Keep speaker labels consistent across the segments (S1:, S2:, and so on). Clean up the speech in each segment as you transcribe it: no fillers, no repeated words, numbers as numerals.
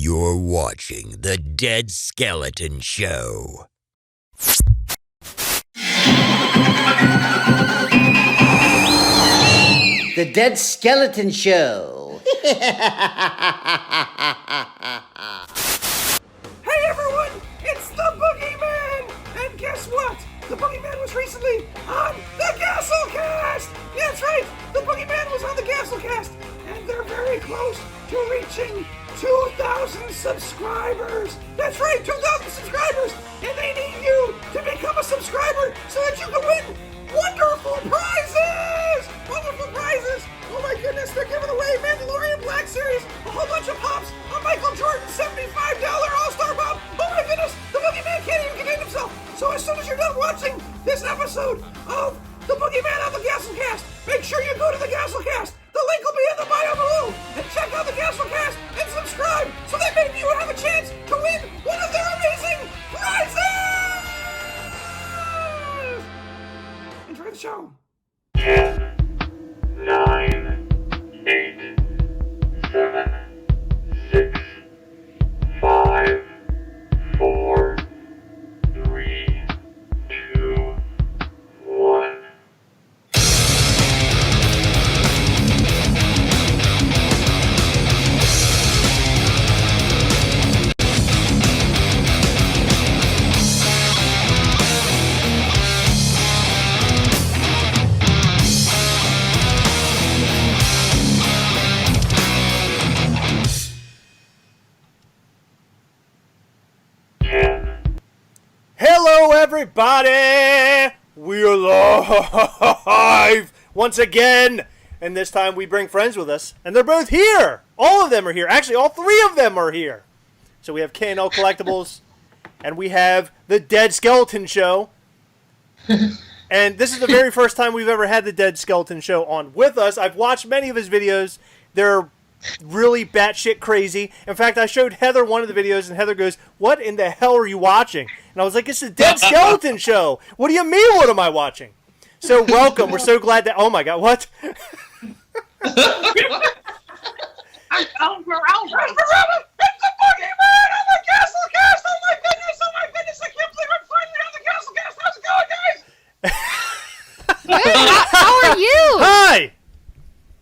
S1: You're watching The Dead Skeleton Show.
S2: The Dead Skeleton Show.
S3: Hey everyone, it's the Boogieman! And guess what? The Boogieman was recently on the Gastlecast! Yeah, that's right, the Boogieman was on the Gastlecast, and they're very close to reaching 2,000 subscribers! That's right, 2,000 subscribers! And they need you to become a subscriber so that you can win wonderful prizes! Wonderful prizes! Oh my goodness, they're giving away Mandalorian Black Series, a whole bunch of pops, a Michael Jordan $75 All-Star pop. Oh my goodness, the Boogieman can't even contain himself. So as soon as you're done watching this episode of the Boogieman on the Gastlecast, make sure you go to the Gastlecast. The link will be in the bio below. And check out the Gastlecast and subscribe so that maybe you will have a chance to win one of their amazing prizes. Enjoy the show.
S4: 10, 9, 8, 7, 6, 5, 4, 3, 2, 1.
S5: Hello, everybody! We're live once again, and this time we bring friends with us, and they're both here. All of them are here. Actually, all three of them are here. So we have K&L Collectibles, and we have the Dead Skeleton Show. And this is the very first time we've ever had the Dead Skeleton Show on with us. I've watched many of his videos. They're really batshit crazy. In fact, I showed Heather one of the videos, and Heather goes, "What in the hell are you watching?" And I was like, "It's the Dead Skeleton Show." "What do you mean, what am I watching?" So welcome. We're so glad that... Oh my God, what?
S3: I'm Esmeralda. Esmeralda, it's the Boogieman on the Gastlecast. Oh my goodness, I can't believe I'm finally on the Gastlecast. How's it going, guys?
S6: Good. How are you?
S5: Hi!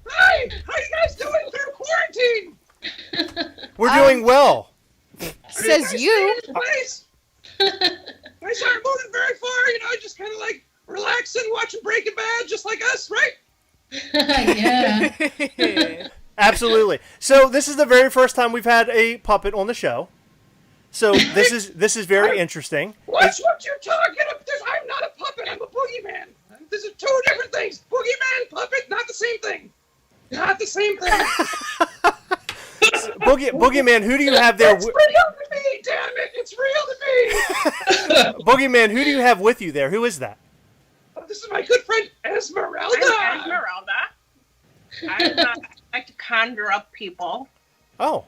S3: Hi, how you guys doing through quarantine?
S5: We're doing well.
S6: Says you.
S3: Nice. I started moving very far, just kind of like relaxing, watching Breaking Bad, just like us, right?
S6: Yeah.
S5: Absolutely. So this is the very first time we've had a puppet on the show. So this is very interesting.
S3: What you talking about? I'm not a puppet, I'm a boogeyman. These are two different things. Boogeyman, puppet, not the same thing. Not the same thing.
S5: Boogeyman, who do you have there?
S3: It's real to me, damn it. It's real to me.
S5: Boogeyman, who do you have with you there? Who is that?
S3: This is my good friend Esmeralda.
S7: I'm Esmeralda. I like to conjure up people.
S5: Oh.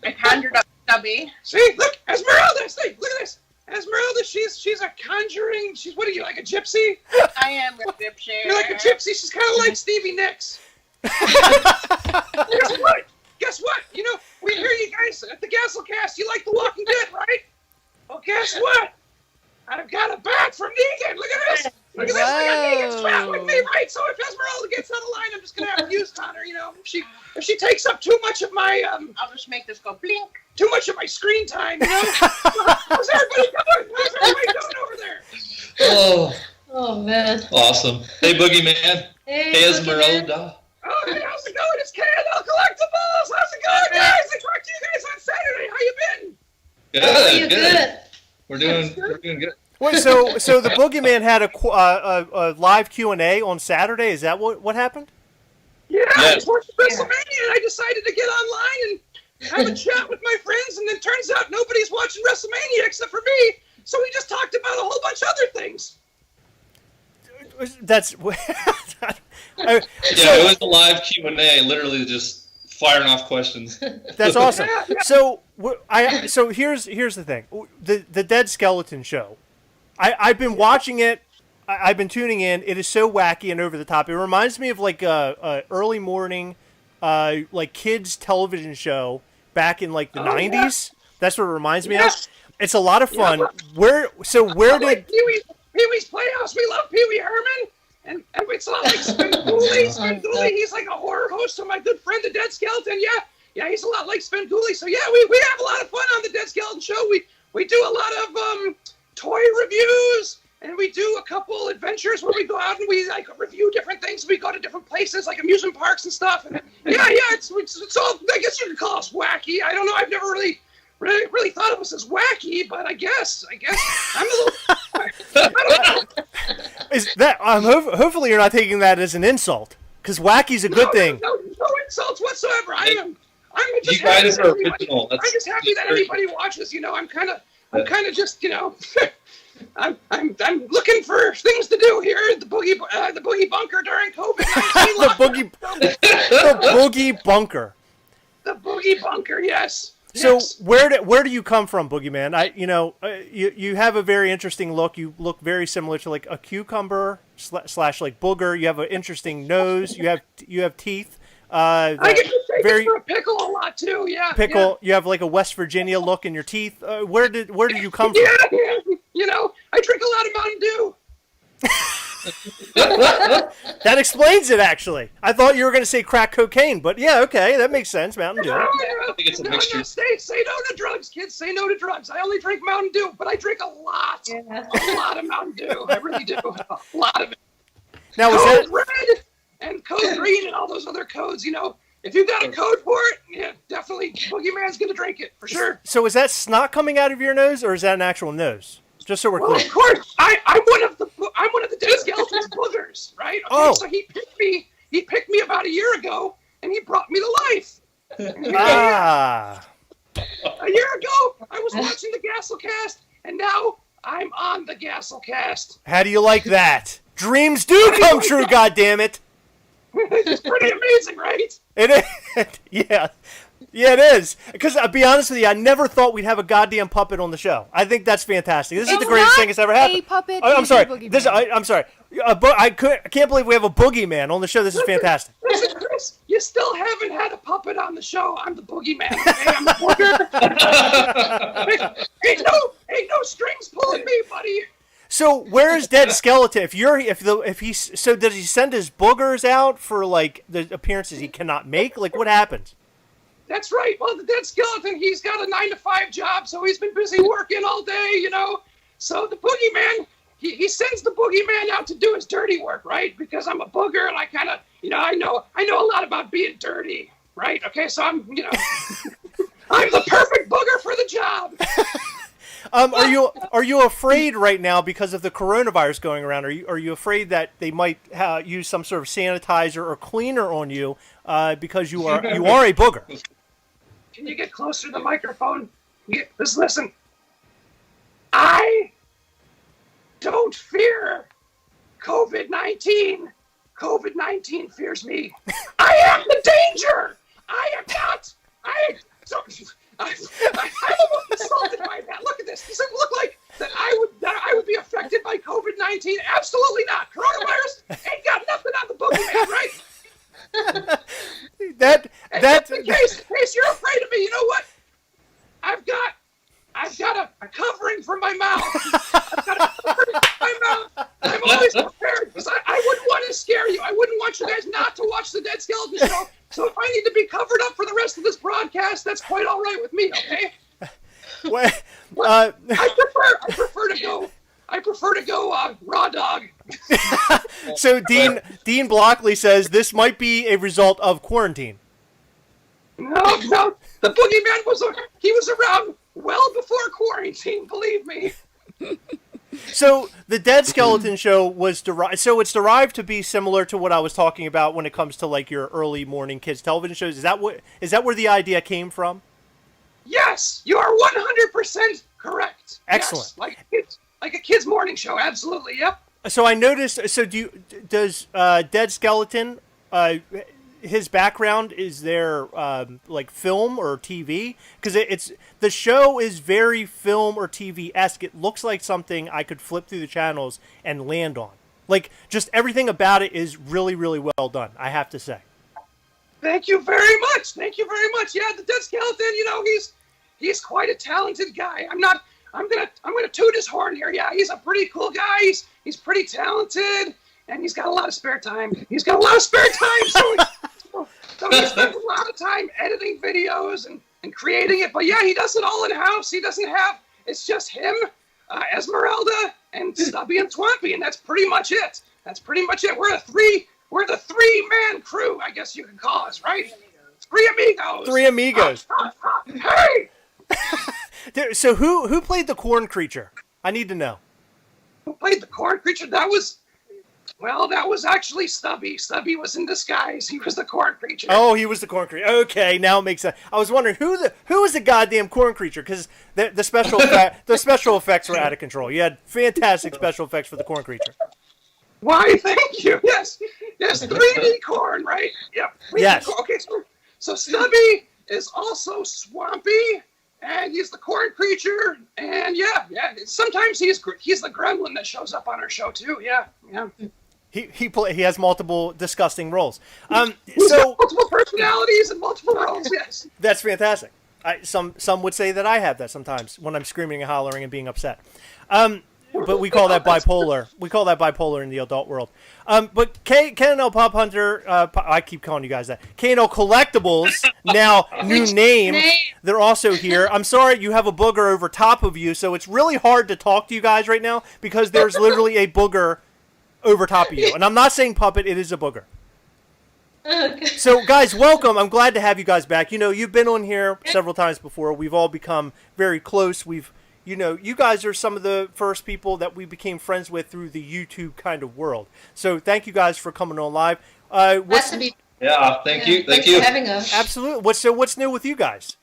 S7: I conjured up Stubby.
S3: See, look, Esmeralda. See, look at this. Esmeralda, she's a conjuring. What are you, like a gypsy?
S7: I am a gypsy.
S3: You're like a gypsy. She's kind of like Stevie Nicks. Guess what? We hear you guys at the Gastlecast. You like The Walking Dead, right? Well, guess what? I've got a bat from Negan. Look at this. Look at this. I got Negan's bat with me, right? So if Esmeralda gets on the line, I'm just gonna have to use it on her. If she takes up too much of my
S7: I'll just make this go blink.
S3: too much of my screen time. How's everybody doing? How's everybody doing over there?
S6: Oh man.
S8: Awesome. Hey, Boogieman. Hey, Esmeralda.
S3: Oh, hey, how's it going? It's K&L Collectibles. How's it going, guys? I talked to you guys on Saturday. How you been?
S8: Good. We're doing good.
S5: Wait, so the Boogeyman had a live Q&A on Saturday. Is that what happened?
S3: Yeah,
S8: Yes.
S3: I was watching WrestleMania, and I decided to get online and have a chat with my friends, and then turns out nobody's watching WrestleMania except for me, so we just talked about a whole bunch of other things.
S5: That's...
S8: Yeah, it was a live Q&A, literally just firing off questions.
S5: That's awesome. So here's the thing. The Dead Skeleton Show. I've been watching it. I've been tuning in. It is so wacky and over the top. It reminds me of like a early morning, like kids television show back in like the '90s. That's what it reminds me of.
S3: Yes.
S5: It's a lot of fun.
S3: Yeah.
S5: Where did
S3: Pee-wee's Playhouse? We love Pee-wee Herman. And it's a lot like Spenguli. Spenguli, he's like a horror host. So my good friend, the Dead Skeleton, yeah, he's a lot like Spenguli. So yeah, we have a lot of fun on the Dead Skeleton Show. We do a lot of toy reviews, and we do a couple adventures where we go out and we like review different things. We go to different places like amusement parks and stuff. And yeah, it's all. I guess you could call us wacky. I don't know. I've never really thought of us as wacky, but I guess I'm a little. I don't know.
S5: is that? Hopefully, you're not taking that as an insult, because wacky's a good thing.
S3: No insults whatsoever. I'm just
S8: You guys
S3: happy
S8: are
S3: that
S8: original.
S3: I'm just happy that anybody watches. You know, I'm kind of just, you know, I'm looking for things to do here at the boogie bunker during COVID-19.
S5: the boogie bunker.
S3: The boogie bunker, yes.
S5: So
S3: Yes.
S5: where do you come from, Boogieman? You have a very interesting look. You look very similar to like a cucumber slash like booger. You have an interesting nose. You have teeth.
S3: I get mistaken for a pickle a lot too. Yeah.
S5: Pickle. You have like a West Virginia look in your teeth. Where did you come from?
S3: Yeah. You know, I drink a lot of Mountain Dew.
S5: That explains it, actually. I thought you were going to say crack cocaine, but yeah, okay, that makes sense. Mountain Dew.
S8: I think it's a mixture.
S3: Say no to drugs, kids. Say no to drugs. I only drink Mountain Dew, but I drink a lot of Mountain Dew. I really do. A lot of it.
S5: Now,
S3: Code red and code green and all those other codes. You know, if you've got a code for it, yeah, definitely Boogieman's gonna drink it for sure.
S5: So is that snot coming out of your nose, or is that an actual nose? Just so we're
S3: Well,
S5: clear.
S3: of course, I'm one of the Dead Skeleton's boogers, right? Okay,
S5: Oh.
S3: So he picked me about a year ago, and he brought me to life.
S5: Ah.
S3: A year ago, I was watching the Gastlecast, and now I'm on the Gastlecast.
S5: How do you like that? Dreams do come true, goddammit!
S3: It's pretty amazing, right?
S5: It is. Yeah, it is. Because I'll be honest with you, I never thought we'd have a goddamn puppet on the show. I think that's fantastic. This is the greatest thing that's ever happened.
S6: A puppet.
S5: I'm
S6: it's
S5: sorry.
S6: a boogeyman.
S5: I'm sorry. I can't believe we have a boogeyman on the show. This is fantastic.
S3: Listen, Chris, you still haven't had a puppet on the show. I'm the boogeyman. Okay? I'm the booger. ain't no strings pulling me, buddy.
S5: So where is Dead Skeleton? So does he send his boogers out for like the appearances he cannot make? Like what happens?
S3: That's right. Well, the Dead Skeleton, he's got a 9-to-5 job, so he's been busy working all day, you know. So the boogeyman, he sends the boogeyman out to do his dirty work, right? Because I'm a booger and I kind of, you know, I know a lot about being dirty, right? Okay, so I'm, you know, I'm the perfect booger for the job.
S5: Are you afraid right now because of the coronavirus going around? Are you afraid that they might use some sort of sanitizer or cleaner on you because you are a booger?
S3: Can you get closer to the microphone? Listen. I don't fear COVID-19. COVID-19 fears me. I am the danger. I am not. I'm almost insulted by that. Look at this. Does it look like that I would be affected by COVID-19? Absolutely not. Coronavirus ain't got nothing on the boogeyman, right? In case you're afraid of me, you know what? I've got a covering for my mouth. I've got a covering for my mouth. I'm always prepared because I wouldn't want to scare you. I wouldn't want you guys not to watch the Dead Skeleton Show. So if I need to be covered up for the rest of this broadcast, that's quite all right with me. Okay. I prefer to go raw dog.
S5: So Dean Blockley says this might be a result of quarantine.
S3: No, the boogeyman was around well before quarantine. Believe me.
S5: So the Dead Skeleton Show was derived. So it's derived to be similar to what I was talking about when it comes to like your early morning kids television shows. Is that where the idea came from?
S3: Yes, you are 100% correct.
S5: Excellent.
S3: Yes, like a kid's morning show. Absolutely. Yep.
S5: So I noticed. So does Dead Skeleton? His background, is there like film or TV? Because the show is very film or TV-esque. It looks like something I could flip through the channels and land on. Like just everything about it is really, really well done, I have to say.
S3: Thank you very much. Thank you very much. Yeah, the Dead Skeleton, he's quite a talented guy. I'm gonna toot his horn here. Yeah, he's a pretty cool guy. He's pretty talented, and he's got a lot of spare time. So he spends a lot of time editing videos and creating it. But yeah, he does it all in-house. It's just him, Esmeralda, and Stubby and Twampy, and that's pretty much it. We're the three-man crew, I guess you could call us, right? Three amigos. Hey!
S5: So who played the corn creature? I need to know.
S3: Who played the corn creature? That was actually Stubby. Stubby was in disguise. He was the corn creature.
S5: Oh, he was the corn creature. Okay, now it makes sense. I was wondering who was the goddamn corn creature, because the special effects were out of control. You had fantastic special effects for the corn creature.
S3: Why, thank you. Yes, 3D corn, right? Yep.
S5: Yes.
S3: Okay, so Stubby is also swampy, and he's the corn creature, and yeah. Sometimes he's the gremlin that shows up on our show too. Yeah.
S5: He has multiple disgusting roles.
S3: So multiple personalities and multiple roles. Yes.
S5: That's fantastic. Some would say that I have that sometimes when I'm screaming and hollering and being upset. But we call that bipolar. We call that bipolar in the adult world. But K&L Pop Hunter, I keep calling you guys that. K&L Collectibles, now new name. They're also here. I'm sorry you have a booger over top of you, so it's really hard to talk to you guys right now because there's literally a booger over top of you. And I'm not saying puppet, it is a booger.
S6: Okay.
S5: So, guys, welcome. I'm glad to have you guys back. You've been on here several times before. We've all become very close. You guys are some of the first people that we became friends with through the YouTube kind of world. So thank you guys for coming on live.
S8: Thank you.
S6: Thanks for having us.
S5: Absolutely. What's new with you guys?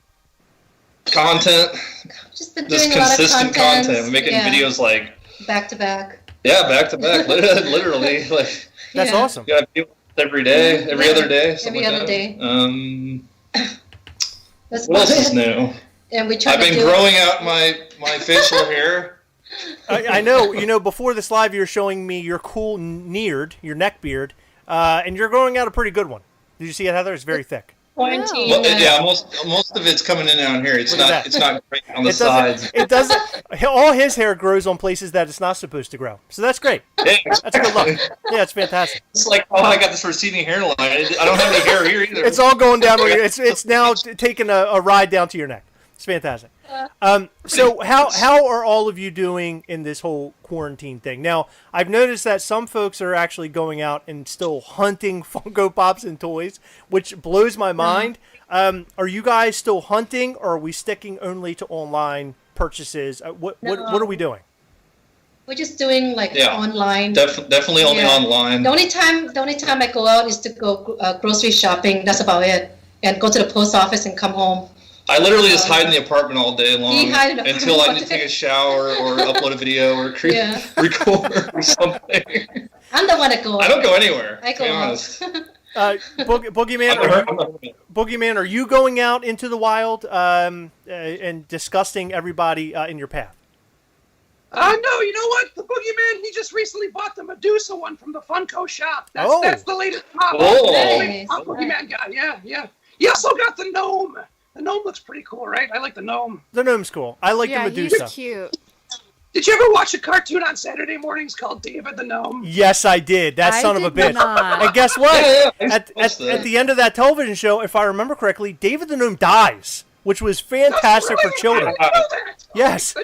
S8: Content.
S6: Just been doing a lot of
S8: consistent content. We're making videos like
S6: back to back.
S8: Yeah, back to back. Literally, like
S5: that's awesome.
S8: You got videos every day, every other day.
S6: Every other day.
S8: What else is new?
S6: And
S8: I've been growing out my facial hair.
S5: I know. Before this live, you were showing me your cool your neck beard, and you're growing out a pretty good one. Did you see it, Heather? It's very thick.
S6: Quarantine.
S8: Well, most of it's coming in down here. It's not great on the sides.
S5: It doesn't. All his hair grows on places that it's not supposed to grow. So that's great.
S8: Yeah,
S5: that's good luck. Yeah, it's fantastic.
S8: It's like, I got this receding hairline. I don't have any hair here either.
S5: It's all going down. It's now taking a ride down to your neck. It's fantastic. So how are all of you doing in this whole quarantine thing? Now, I've noticed that some folks are actually going out and still hunting Funko Pops and toys, which blows my mind. Are you guys still hunting, or are we sticking only to online purchases? What are we doing?
S6: We're just doing online.
S8: Definitely only online.
S6: The only time I go out is to go grocery shopping. That's about it. And go to the post office and come home.
S8: I literally just hide in the apartment all day long until I need to take a shower or upload a video or record or something.
S6: I'm the one that goes.
S8: I don't go anywhere.
S6: I go out.
S5: Boogieman, are you going out into the wild and disgusting everybody in your path?
S3: No, you know what? The Boogieman, he just recently bought the Medusa one from the Funko shop. That's the latest pop.
S6: Nice.
S3: Boogieman guy, yeah. He also got the gnome. The gnome looks pretty cool, right? I like the gnome.
S5: The gnome's cool. I like the Medusa.
S9: He's cute.
S3: Did you ever watch a cartoon on Saturday mornings called David the Gnome?
S5: Yes, I did. That son of a bitch. And guess what? At the end of that television show, if I remember correctly, David the Gnome dies, which was fantastic for children.
S3: I didn't know that.
S5: Yes.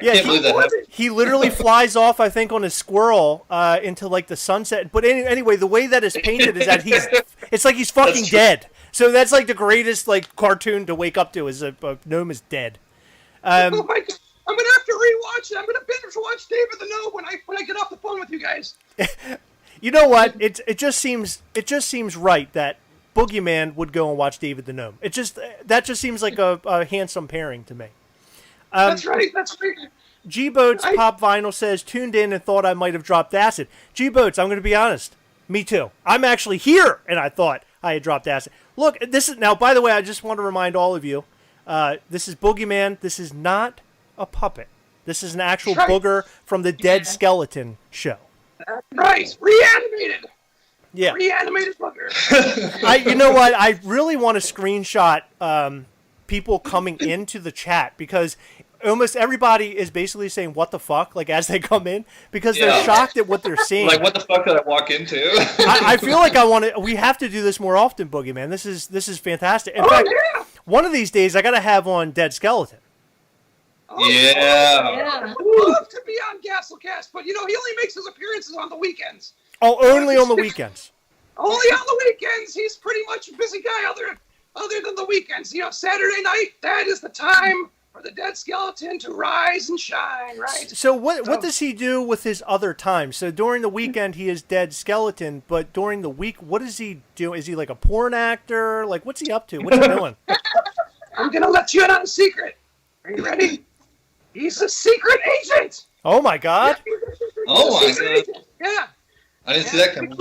S5: Yeah, he literally flies off, I think, on his squirrel into the sunset. But anyway, the way that it's painted is that it's like he's fucking dead. So that's the greatest cartoon to wake up to is a gnome is dead.
S3: Oh my God. I'm gonna have to rewatch it. I'm gonna binge watch David the Gnome when I get off the phone with you guys.
S5: You know what? It just seems right that Boogieman would go and watch David the Gnome. That just seems like a handsome pairing to me.
S3: That's right.
S5: G-Boats Pop Vinyl says, tuned in and thought I might have dropped acid. G-Boats, I'm going to be honest. Me too. I'm actually here, and I thought I had dropped acid. Look, now, by the way, I just want to remind all of you, this is Boogieman. This is not a puppet. This is an actual booger from the Dead Skeleton show.
S3: Right. Reanimated.
S5: Yeah.
S3: Reanimated booger.
S5: You know what? I really want to screenshot people coming into the chat because almost everybody is basically saying "what the fuck" like as they come in because they're shocked at what they're seeing.
S8: Like, what the fuck did I walk into?
S5: I feel like we have to do this more often, Boogieman. This is fantastic. In fact, one of these days I got to have on Dead Skeleton.
S3: I'd love to be on Gastlecast, but he only makes his appearances on the weekends.
S5: Oh, only on the weekends.
S3: Only on the weekends. He's pretty much a busy guy other than the weekends. Saturday night, that is the time for the Dead Skeleton to rise and shine, right?
S5: So what does he do with his other time? So during the weekend he is Dead Skeleton, but during the week, what does he do? Is he like a porn actor? Like, what's he up to? What's he doing?
S3: I'm going to let you in on a secret. Are you ready? He's a secret agent!
S5: Oh my God!
S8: Oh my God!
S3: Yeah.
S8: I didn't see that coming.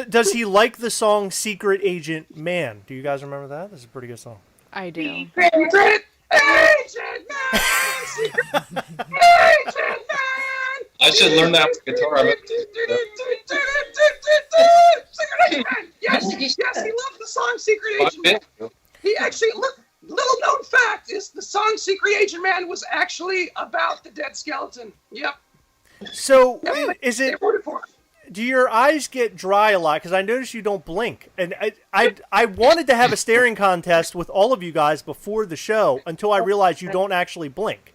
S5: Does he like the song "Secret Agent Man"? Do you guys remember that? This is a pretty good song.
S9: I do.
S3: Secret Agent Man! Secret Agent Man!
S8: I should learn that with guitar.
S3: Secret Agent Man! Yes, he loved the song Secret Agent Man. He actually, little known fact is the song Secret Agent Man was actually about the Dead Skeleton. Yep.
S5: So, is it... Do your eyes get dry a lot? Because I notice you don't blink. And I wanted to have a staring contest with all of you guys before the show until I realized you don't actually blink.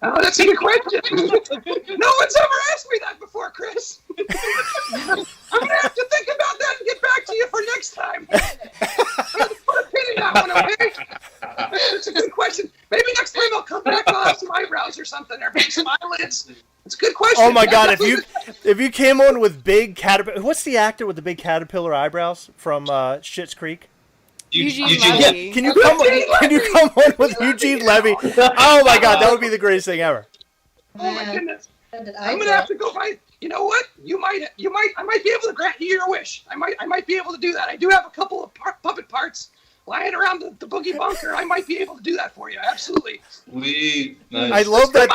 S3: Oh, that's a good question. No one's ever asked me that before, Chris. I'm going to have to think about that and get back to you for next time. Put a pin in that one, okay? That's a good question. Maybe next time I'll come back and I'll have some eyebrows or something, or maybe some eyelids. It's a good question.
S5: Oh my God! If you came on with big caterpillar, what's the actor with the big caterpillar eyebrows from Schitt's Creek?
S9: Eugene
S5: Yeah.
S9: Levy.
S5: Can you come on with Eugene Levy? Oh my God, that would be the greatest thing ever.
S3: Oh my goodness! I'm gonna have to go find. You know what? I might be able to grant you your wish. I might be able to do that. I do have a couple of puppet parts lying around the boogie bunker. I might be able to do that for you. Absolutely.
S8: Nice.
S5: I love that.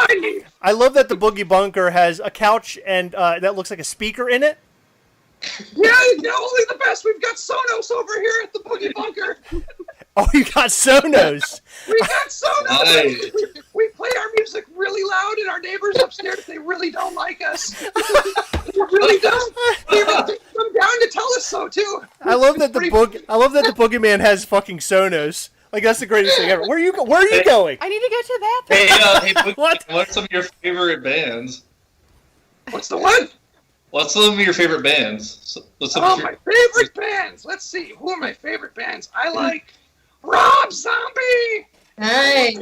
S5: I love that the boogie bunker has a couch and that looks like a speaker in it.
S3: Yeah, only the best. We've got Sonos over here at the boogie bunker.
S5: Oh, you got Sonos.
S3: We got Sonos.
S8: Nice.
S3: We play our music really loud, and our neighbors upstairs, they really don't like us. They really don't. They come down to tell us so too.
S5: I love that the boogeyman has fucking Sonos. Like, that's the greatest thing ever. Where are you going?
S9: I need to go to the bathroom.
S8: Hey, Boogie, what are some of your favorite bands?
S3: What's the what?
S8: What's some of your favorite bands?
S3: My favorite bands. Let's see. Who are my favorite bands? I like Rob Zombie.
S6: Nice.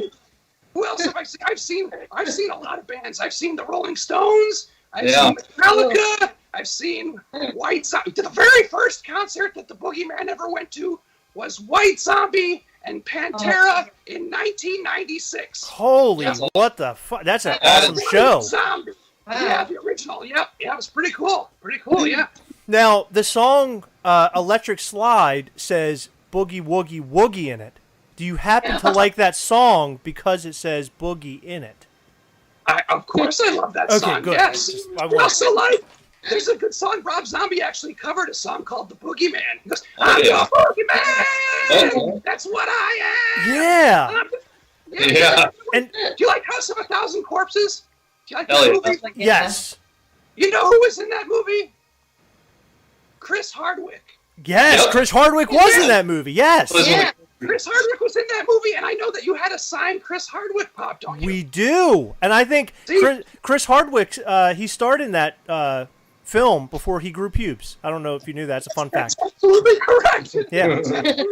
S3: Who else have I seen? I've seen a lot of bands. I've seen the Rolling Stones. I've seen Metallica. I've seen White Zombie. The very first concert that the Boogeyman ever went to was White Zombie and Pantera in 1996.
S5: Holy, what the fuck? That's an awesome show.
S3: Zombie. Yeah, the original. Yep. Yeah, it was pretty cool. Yeah.
S5: Now, the song Electric Slide says Boogie Woogie Woogie in it. Do you happen to like that song because it says Boogie in it?
S3: Of course I love that song.
S5: Good.
S3: Yes. I also like, there's a good song. Rob Zombie actually covered a song called The Boogeyman. He goes, I'm the Boogeyman! That's what I am!
S5: Yeah!
S3: Yeah. And do you like House of a Thousand Corpses? Do you like that movie?
S5: Yes.
S3: You know who was in that movie? Chris Hardwick.
S5: Yes, Chris Hardwick was in that movie. Yes.
S3: Yeah. Chris Hardwick was in that movie, and I know that you had a signed Chris Hardwick pop, don't you?
S5: We do. And I think Chris Hardwick, he starred in that film before he grew pubes. I don't know if you knew that. It's a fun fact.
S3: That's absolutely correct.
S5: Yeah.
S3: See, the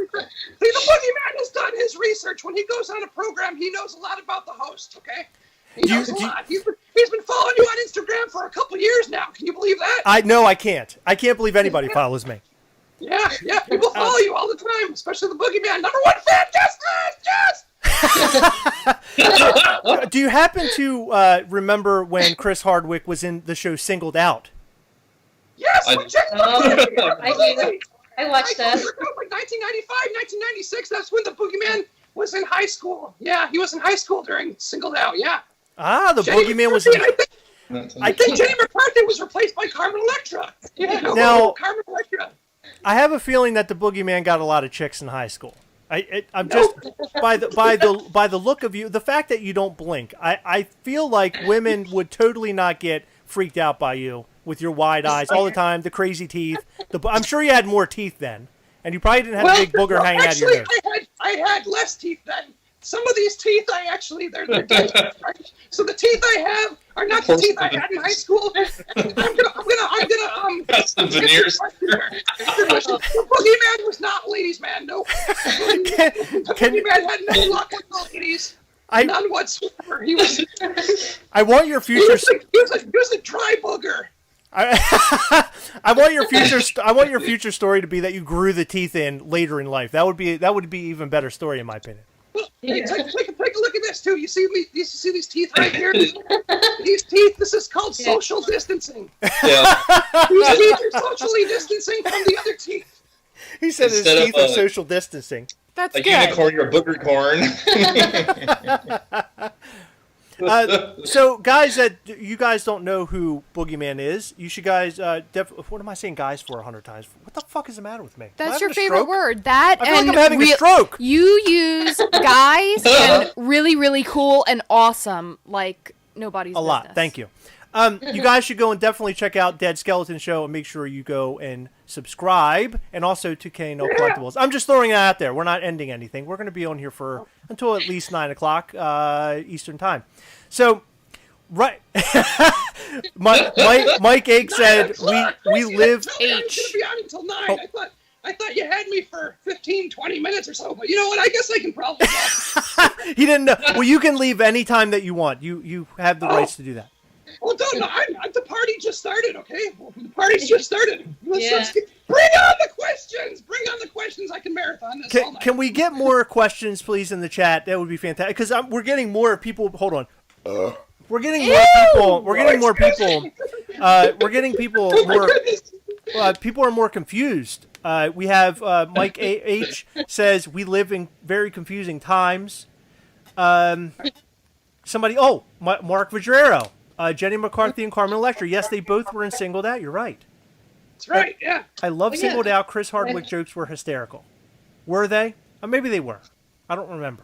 S3: Boogeyman has done his research. When he goes on a program, he knows a lot about the host, okay? He knows a lot. He's been following you on Instagram for a couple years now. Can you believe that?
S5: I can't. I can't believe anybody follows me.
S3: Yeah, people follow you all the time, especially the Boogeyman. #1 fan, yes!
S5: Do you happen to remember when Chris Hardwick was in the show Singled Out?
S3: Yes,
S6: I watched that.
S3: Like 1995, 1996, that's when the Boogeyman was in high school. Yeah, he was in high school during Singled Out, yeah.
S5: Ah, the Boogeyman was in... I think
S3: Jenny McCarthy was replaced by Carmen Electra. Yeah,
S5: now,
S3: Carmen Electra.
S5: I have a feeling that the Boogeyman got a lot of chicks in high school. I'm just by the look of you, the fact that you don't blink. I feel like women would totally not get freaked out by you with your wide eyes all the time, the crazy teeth. I'm sure you had more teeth then, and you probably didn't have a big booger hanging out of your nose.
S3: I had less teeth then. Some of these teeth, they're dead. So the teeth I have are not the teeth I had in high school. I'm gonna.
S8: That's the veneers.
S3: The Boogeyman was not a ladies' man. No. The Boogeyman had no luck with the ladies. None whatsoever. He was.
S5: I want your future.
S3: He was a dry booger.
S5: I want your future story to be that you grew the teeth in later in life. That would be an even better story in my opinion.
S3: Hey, take a look at this too. You see these teeth right here? These teeth. This is called social distancing.
S8: Yeah.
S3: These teeth are socially distancing from the other teeth.
S5: He said his teeth are social distancing.
S9: That's
S8: good.
S9: A
S8: unicorn or booger corn.
S5: So, guys, that you guys don't know who Boogeyman is, you should guys. What am I saying, guys, for 100 times? What the fuck is the matter with me?
S9: That's your favorite word. That
S5: I feel
S9: and
S5: like I'm having a stroke.
S9: You use guys and really, really cool and awesome like nobody's
S5: a lot. Thank you. You guys should go and definitely check out Dead Skeleton Show and make sure you go and subscribe, and also to K&L Collectibles. I'm just throwing it out there. We're not ending anything. We're going to be on here for until at least 9 o'clock Eastern time. So, right, Mike Ake said we live.
S3: I was going to be on until 9. Oh. I thought you had me for 15, 20 minutes or so, but you know what? I guess I can probably.
S5: He didn't know. Well, you can leave any time that you want. You have the rights to do that.
S3: Well, the party just started, okay? Well, the party's just started. Bring on the questions! Bring on the questions. I can marathon this all night.
S5: Can we get more questions, please, in the chat? That would be fantastic. Because we're getting more people. Hold on. We're getting more people. We're getting more people. We're getting people more. People are more confused. We have Mike H says we live in very confusing times. Somebody. Oh, Mark Vajrero. Jenny McCarthy and Carmen Electra. Yes, they both were in Singled Out. You're right.
S3: That's right, yeah.
S5: I love Singled Out. Chris Hardwick jokes were hysterical. Were they? Maybe they were. I don't remember.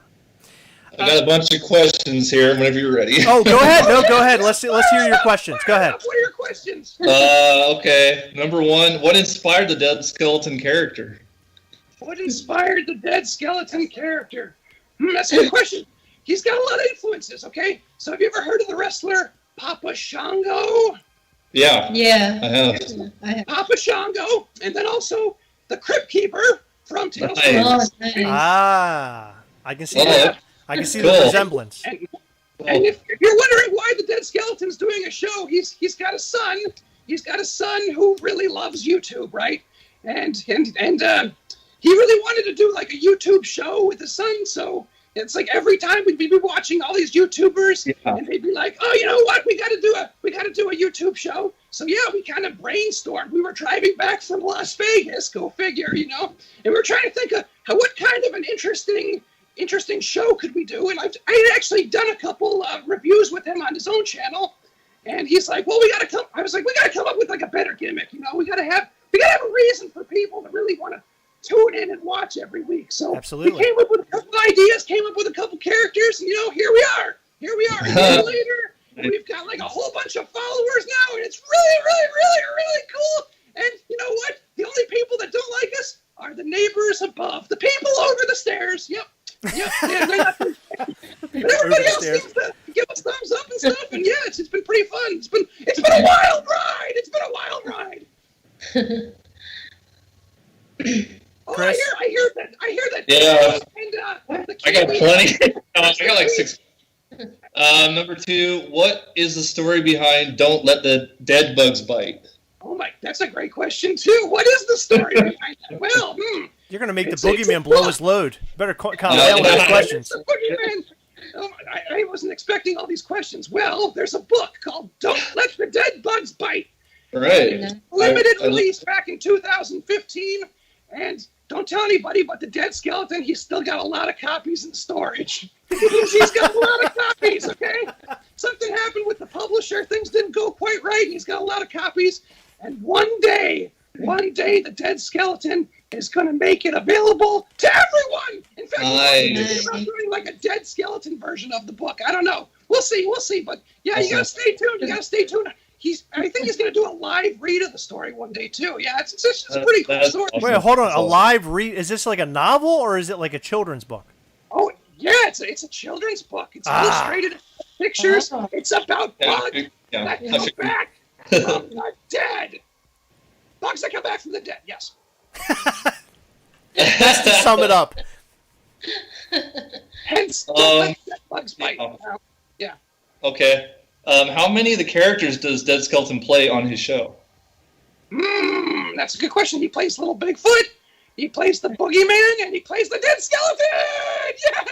S8: I got a bunch of questions here whenever you're ready.
S5: Oh, go ahead. No, go ahead. Let's hear your questions. Go ahead.
S3: What are your questions?
S8: Okay. Number 1, what inspired the Dead Skeleton character?
S3: What inspired the Dead Skeleton character? That's a good question. He's got a lot of influences, okay? So have you ever heard of the wrestler Papa Shango?
S8: Yeah.
S3: I have. Papa Shango, and then also the Crypt Keeper from Tales from
S5: Nice. I can see that. I can see the resemblance.
S3: And if you're wondering why the Dead Skeleton's doing a show, he's got a son. He's got a son who really loves YouTube, right? And he really wanted to do like a YouTube show with his son, so it's like every time we'd be watching all these YouTubers, and they'd be like, "Oh, you know what? We got to do a YouTube show." So yeah, we kind of brainstormed. We were driving back from Las Vegas, go figure, you know, and we were trying to think of what kind of an interesting show could we do. And I had actually done a couple reviews with him on his own channel, and he's like, "Well, I was like, we got to come up with like a better gimmick, you know. We got to have a reason for people to really want to tune in and watch every week." So
S5: absolutely,
S3: we came up with a couple ideas, came up with a couple characters, and you know, here we are. A year later, and we've got like a whole bunch of followers now, and it's really cool. And you know what? The only people that don't like us are the neighbors above, the people over the stairs. Yep. Yeah, but everybody else seems to give us thumbs up and stuff, and yeah, it's been pretty fun. It's been a wild ride. Oh,
S5: Chris?
S3: I hear that.
S8: Yeah.
S3: And,
S8: I got plenty. I got like 6. Number 2, what is the story behind Don't Let the Dead Bugs Bite?
S3: Oh my, that's a great question too. What is the story behind that? Well,
S5: you're gonna make the Boogeyman blow his load. Better calm down with those questions.
S3: Boogeyman. Oh, I wasn't expecting all these questions. Well, there's a book called Don't Let the Dead Bugs Bite.
S8: Right.
S3: Limited release back in 2015, and don't tell anybody but the Dead Skeleton. He's still got a lot of copies in storage. He's got a lot of copies, okay? Something happened with the publisher. Things didn't go quite right. He's got a lot of copies. And one day, the Dead Skeleton is going to make it available to everyone. In fact, he's about doing like a Dead Skeleton version of the book. I don't know. We'll see. But yeah, you got to stay tuned. I think he's going to do a live read of the story one day too. Yeah, it's a pretty cool story.
S5: Wait, hold on. A live read? Is this like a novel or is it like a children's book?
S3: Oh, yeah, it's a children's book. It's illustrated pictures. It's about bugs that come back from the dead. Bugs that come back from the dead, yes.
S5: That's to sum it up.
S3: Hence, don't let bugs bite. Yeah.
S8: Okay. How many of the characters does Dead Skeleton play on his show?
S3: That's a good question. He plays Little Bigfoot, he plays the Boogieman, and he plays the Dead Skeleton!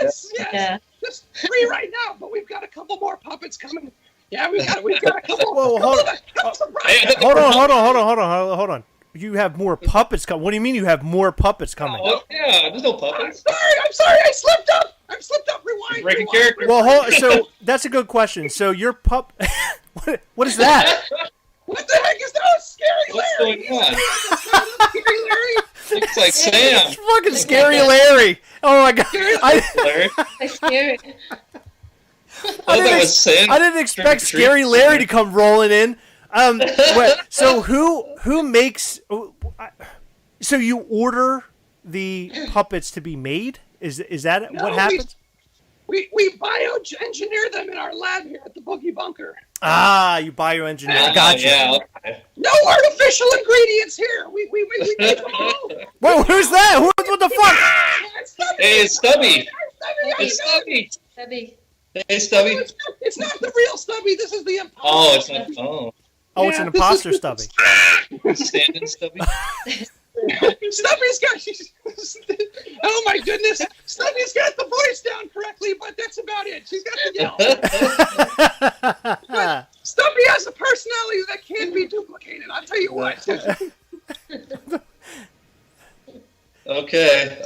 S3: Yes! Yeah. Just 3 right now, but we've got a couple more puppets coming. Yeah, we've got a couple.
S5: Whoa, hold on. You have more puppets coming. What do you mean you have more puppets coming?
S8: Oh, yeah, there's no puppets.
S3: I'm sorry, I slipped up. Rewind.
S8: Breaking character.
S5: Well, so that's a good question. So your what is that?
S3: What the heck is that? Scary Larry.
S8: What's going on?
S3: Scary Larry.
S8: Looks like Sam.
S5: It's fucking Scary Larry. Oh my god.
S8: Larry.
S6: Scary.
S5: I didn't expect Scary Larry to come rolling in. So who makes? So you order the puppets to be made? Is that what happens?
S3: We bioengineer them in our lab here at the Boogie Bunker.
S5: You bioengineer. Gotcha.
S8: Yeah, okay.
S3: No artificial ingredients here. We make them all.
S5: Wait, who's that? What the fuck?
S8: Hey, it's Stubby.
S3: It's
S8: Stubby.
S6: Stubby.
S8: Hey, Stubby.
S3: It's not the real Stubby. This is the imposter.
S8: Oh, it's not. Oh.
S5: Oh, it's an imposter Stubby.
S8: Standing Stubby.
S3: Stubby's got. Oh my goodness, Stubby's got the voice down correctly, but that's about it. She's got the yell. But Stubby has a personality that can't be duplicated. I'll tell you what.
S8: Okay.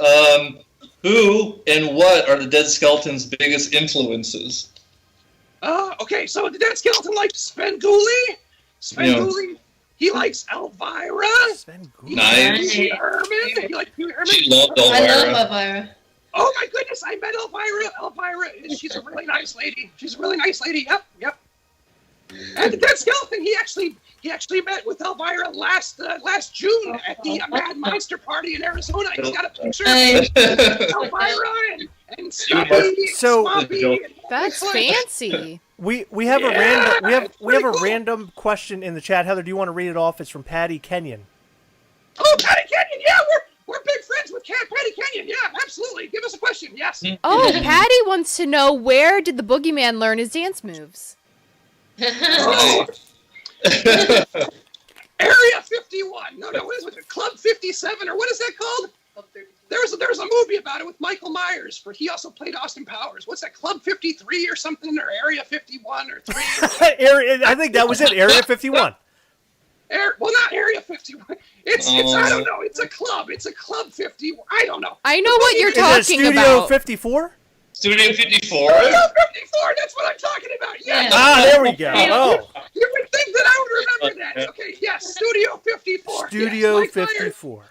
S8: Who and what are the Dead Skeleton's biggest influences?
S3: Okay, so the Dead Skeleton likes Svengoolie. He likes Elvira.
S8: Nice.
S3: He likes Herman.
S8: She loved Elvira.
S6: I love Elvira.
S3: Oh my goodness, I met Elvira. She's a really nice lady. Yep. And the Dead Skeleton, he actually met with Elvira last June at the Mad Monster Party in Arizona. He's got a picture of Elvira and Stubby.
S5: So
S9: that's fancy.
S5: We have a random question in the chat. Heather, do you want to read it off? It's from Patty Kenyon.
S3: Oh, Patty Kenyon, yeah, we're big friends with Patty Kenyon. Yeah, absolutely. Give us a question. Yes.
S9: Oh, Patty wants to know, where did the Boogeyman learn his dance moves?
S3: Oh. Area 51. No, what is it? Club 57, or what is that called? There's a movie about it with Michael Myers. He also played Austin Powers. What's that? Club 53 or something, or Area 51 or 3?
S5: I think that was it. Area 51.
S3: Well, not Area 51. It's I don't know. It's a club. It's a Club 50. I don't know.
S9: I know what you're talking about.
S5: Studio 54.
S8: Studio 54.
S3: Studio 54. That's what I'm talking about. Yes.
S5: There we go. Oh.
S3: You would think that I would remember that. Okay. Yes. Studio 54.
S5: Studio 54.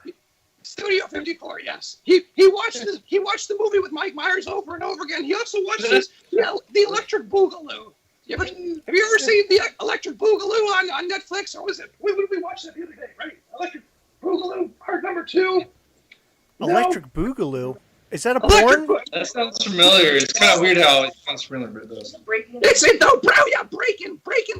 S3: Studio 54, yes. He watched the movie with Mike Myers over and over again. He also watched the Electric Boogaloo. Have you ever seen the Electric Boogaloo on Netflix, or was it? We watched that the other day, right? Electric Boogaloo, part number 2.
S5: Electric Boogaloo. Is that a porn?
S8: That sounds familiar. It's kind of weird how it sounds familiar, but it does.
S3: Breaking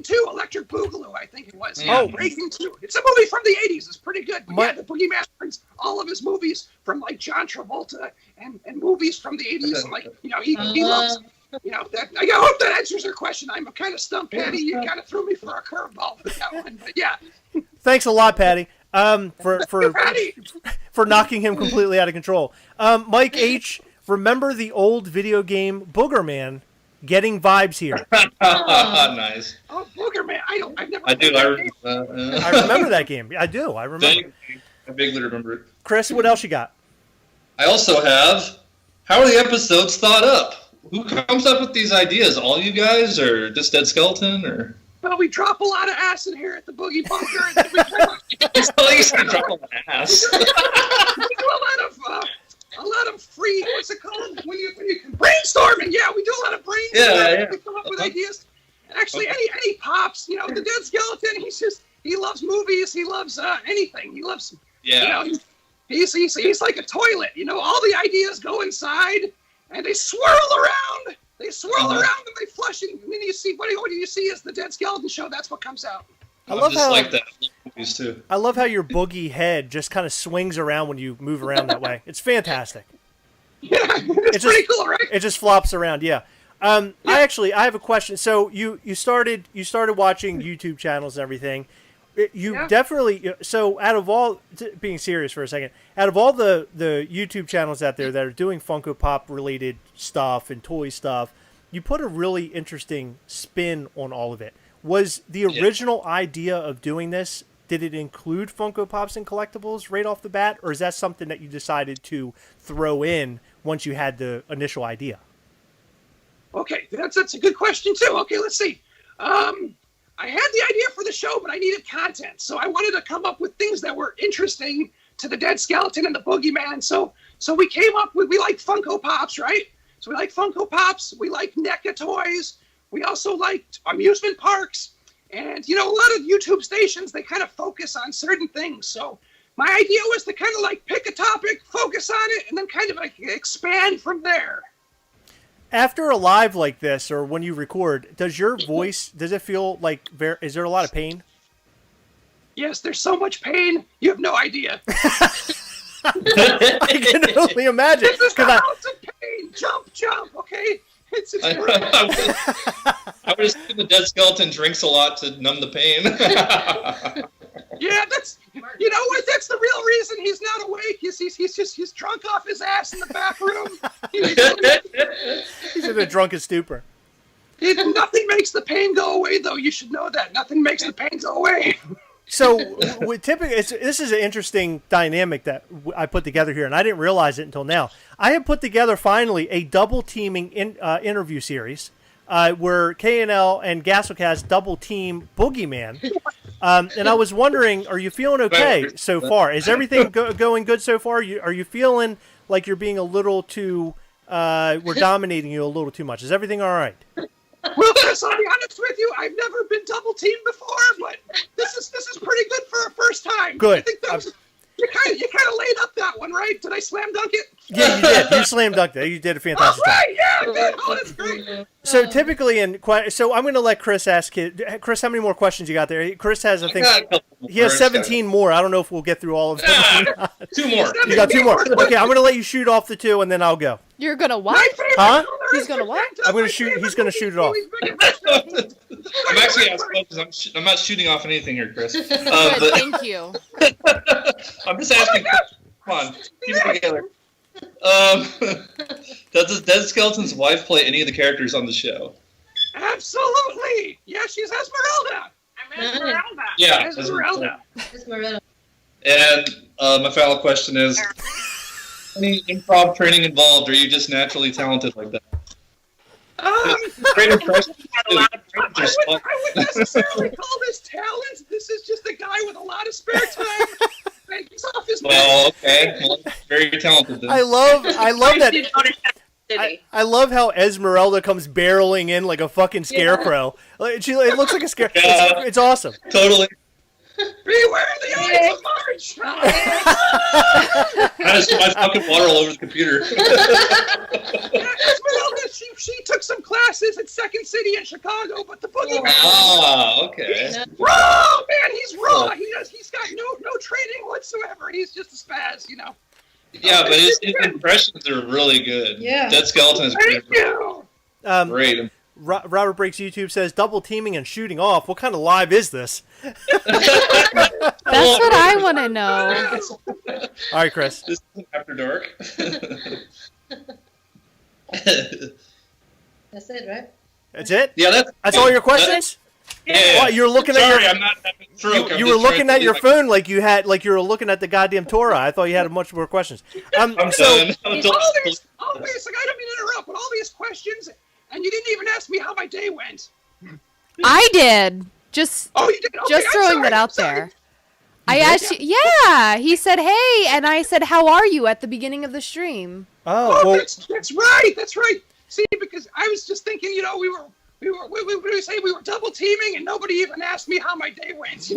S3: 2, Electric Boogaloo, I think it was. Yeah, Breaking 2. It's a movie from the 80s. It's pretty good. But the Boogeyman brings all of his movies from like John Travolta and movies from the 80s. And like, he loves, that. I hope that answers your question. I'm kind of stumped, Patty. You kind of threw me for a curveball with that one. But yeah.
S5: Thanks a lot, Patty. For knocking him completely out of control. Mike H., remember the old video game Boogerman? Getting vibes here.
S8: Nice.
S3: Oh, Boogerman! I've never.
S8: I do.
S5: I remember that game. I do. I remember.
S8: I vaguely remember it.
S5: Chris, what else you got?
S8: I also have. How are the episodes thought up? Who comes up with these ideas? All you guys, or just Dead Skeleton, or?
S3: Well, we drop a lot of acid here at the Boogie Bunker, and then we drop
S8: a lot of ass.
S3: We do a lot of free. What's it called? When you brainstorming? Yeah, we do a lot of brainstorming.
S8: Yeah.
S3: We come up with ideas. Actually, any pops. You know, the Dead Skeleton. He loves movies. He loves anything. He loves.
S8: Yeah.
S3: You know, he's like a toilet. You know, all the ideas go inside, and they swirl around. They swirl around and they flush, and then you see what do you see is the Dead Skeleton Show. That's what comes out.
S5: I love how
S8: like that. Movies too.
S5: I love how your boogie head just kind of swings around when you move around that way. It's fantastic.
S3: Yeah, it's pretty cool, right?
S5: It just flops around. Yeah. I have a question. So you started watching YouTube channels and everything. Definitely. So out of all, being serious for a second, out of all the YouTube channels out there that are doing Funko Pop related stuff and toy stuff, you put a really interesting spin on all of it. Was the original idea of doing this, did it include Funko Pops and collectibles right off the bat, or is that something that you decided to throw in once you had the initial idea?
S3: Okay, that's a good question too. Okay, let's see. I had the idea for the show, but I needed content, so I wanted to come up with things that were interesting to the Dead Skeleton and the Boogeyman. So we came up with, we like Funko Pops, right? So we like Funko Pops. We like NECA toys. We also liked amusement parks. And, you know, a lot of YouTube stations, they kind of focus on certain things. So my idea was to kind of like pick a topic, focus on it, and then kind of like expand from there.
S5: After a live like this, or when you record, does your voice, does it feel like, is there a lot of pain?
S3: Yes, there's so much pain, you have no idea.
S5: I can only imagine.
S3: This is the house of pain. Jump, okay? It's
S8: I would assume the Dead Skeleton drinks a lot to numb the pain.
S3: Yeah, you know what? That's the real reason he's not awake. He's drunk off his ass in the back room.
S5: He's in a drunken stupor.
S3: Nothing makes the pain go away, though. You should know that. Nothing makes the pain go away.
S5: So, typically, this is an interesting dynamic that I put together here, and I didn't realize it until now. I have put together, finally, a double-teaming interview series where K&L and Gastlecast double-team Boogieman. And I was wondering, are you feeling okay so far? Is everything going good so far? Are you feeling like you're being a little too, we're dominating you a little too much? Is everything all right?
S3: Well, Chris, I'll be honest with you. I've never been double teamed before, but this is pretty good for a first time.
S5: Good.
S3: I think that was, you kind of laid up that one, right? Did I slam dunk it?
S5: Yeah, you did. You slam dunked it. You did a fantastic job.
S3: All right, yeah, good. Oh, that's great.
S5: So typically, so I'm going to let Chris ask it. Chris, how many more questions you got there? Chris has, I think, he has 17 more. I don't know if we'll get through all of them.
S8: 2 more.
S5: You got 2 more. Okay, I'm going to let you shoot off the 2, and then I'll go.
S9: You're gonna what?
S5: Huh?
S9: He's gonna what?
S5: I'm going to shoot. He's going to shoot it off.
S8: I'm actually asking because I'm not shooting off anything here, Chris.
S9: Good,
S8: But
S9: thank you.
S8: I'm just asking. Come on, keep it together. Does Dead Skeleton's wife play any of the characters on the show?
S3: Absolutely. Yeah, she's Esmeralda.
S7: I'm Esmeralda.
S8: Yeah,
S3: Esmeralda.
S8: And my final question is: any improv training involved, or are you just naturally talented like that? Great impression.
S3: I wouldn't necessarily call this talent. This is just a guy with a lot of spare time. And he's off his
S8: Well, okay. Well, very talented then.
S5: I love that. I love how Esmeralda comes barreling in like a fucking scarecrow. It looks like a scarecrow.
S8: Yeah.
S5: It's awesome.
S8: Totally.
S3: Beware the eyes of March!
S8: I just my fucking water all over the computer.
S3: Esmeralda, she took some classes at Second City in Chicago, but the Boogeyman.
S8: Ah, okay.
S3: He's raw, man. He's raw. He's got no training whatsoever. He's just a spaz, you know.
S8: Yeah, but his impressions are really good.
S6: Yeah.
S8: Dead Skeleton is great.
S3: Thank you.
S8: Great.
S5: Robert Breaks YouTube says double teaming and shooting off. What kind of live is this?
S9: That's what I want to know.
S5: All right, Chris.
S8: This is After Dark.
S6: That's it, right?
S5: That's it?
S8: Yeah,
S5: That's all your questions?
S8: Yeah.
S5: Well, you're looking
S8: Sorry,
S5: at your.
S8: I'm not having a stroke.
S5: You were looking at your phone like you were looking at the goddamn Torah. I thought you had much more questions.
S8: I'm
S3: all these, like, I don't mean to interrupt, but all these questions, and you didn't even ask me how my day went.
S9: I did. Just
S3: you did? Okay,
S9: just throwing that out there. I asked you, yeah. He said, "Hey," and I said, "How are you?" at the beginning of the stream.
S5: Well,
S3: that's right. That's right. See, because I was just thinking, we were double teaming, and nobody even asked me how my day went.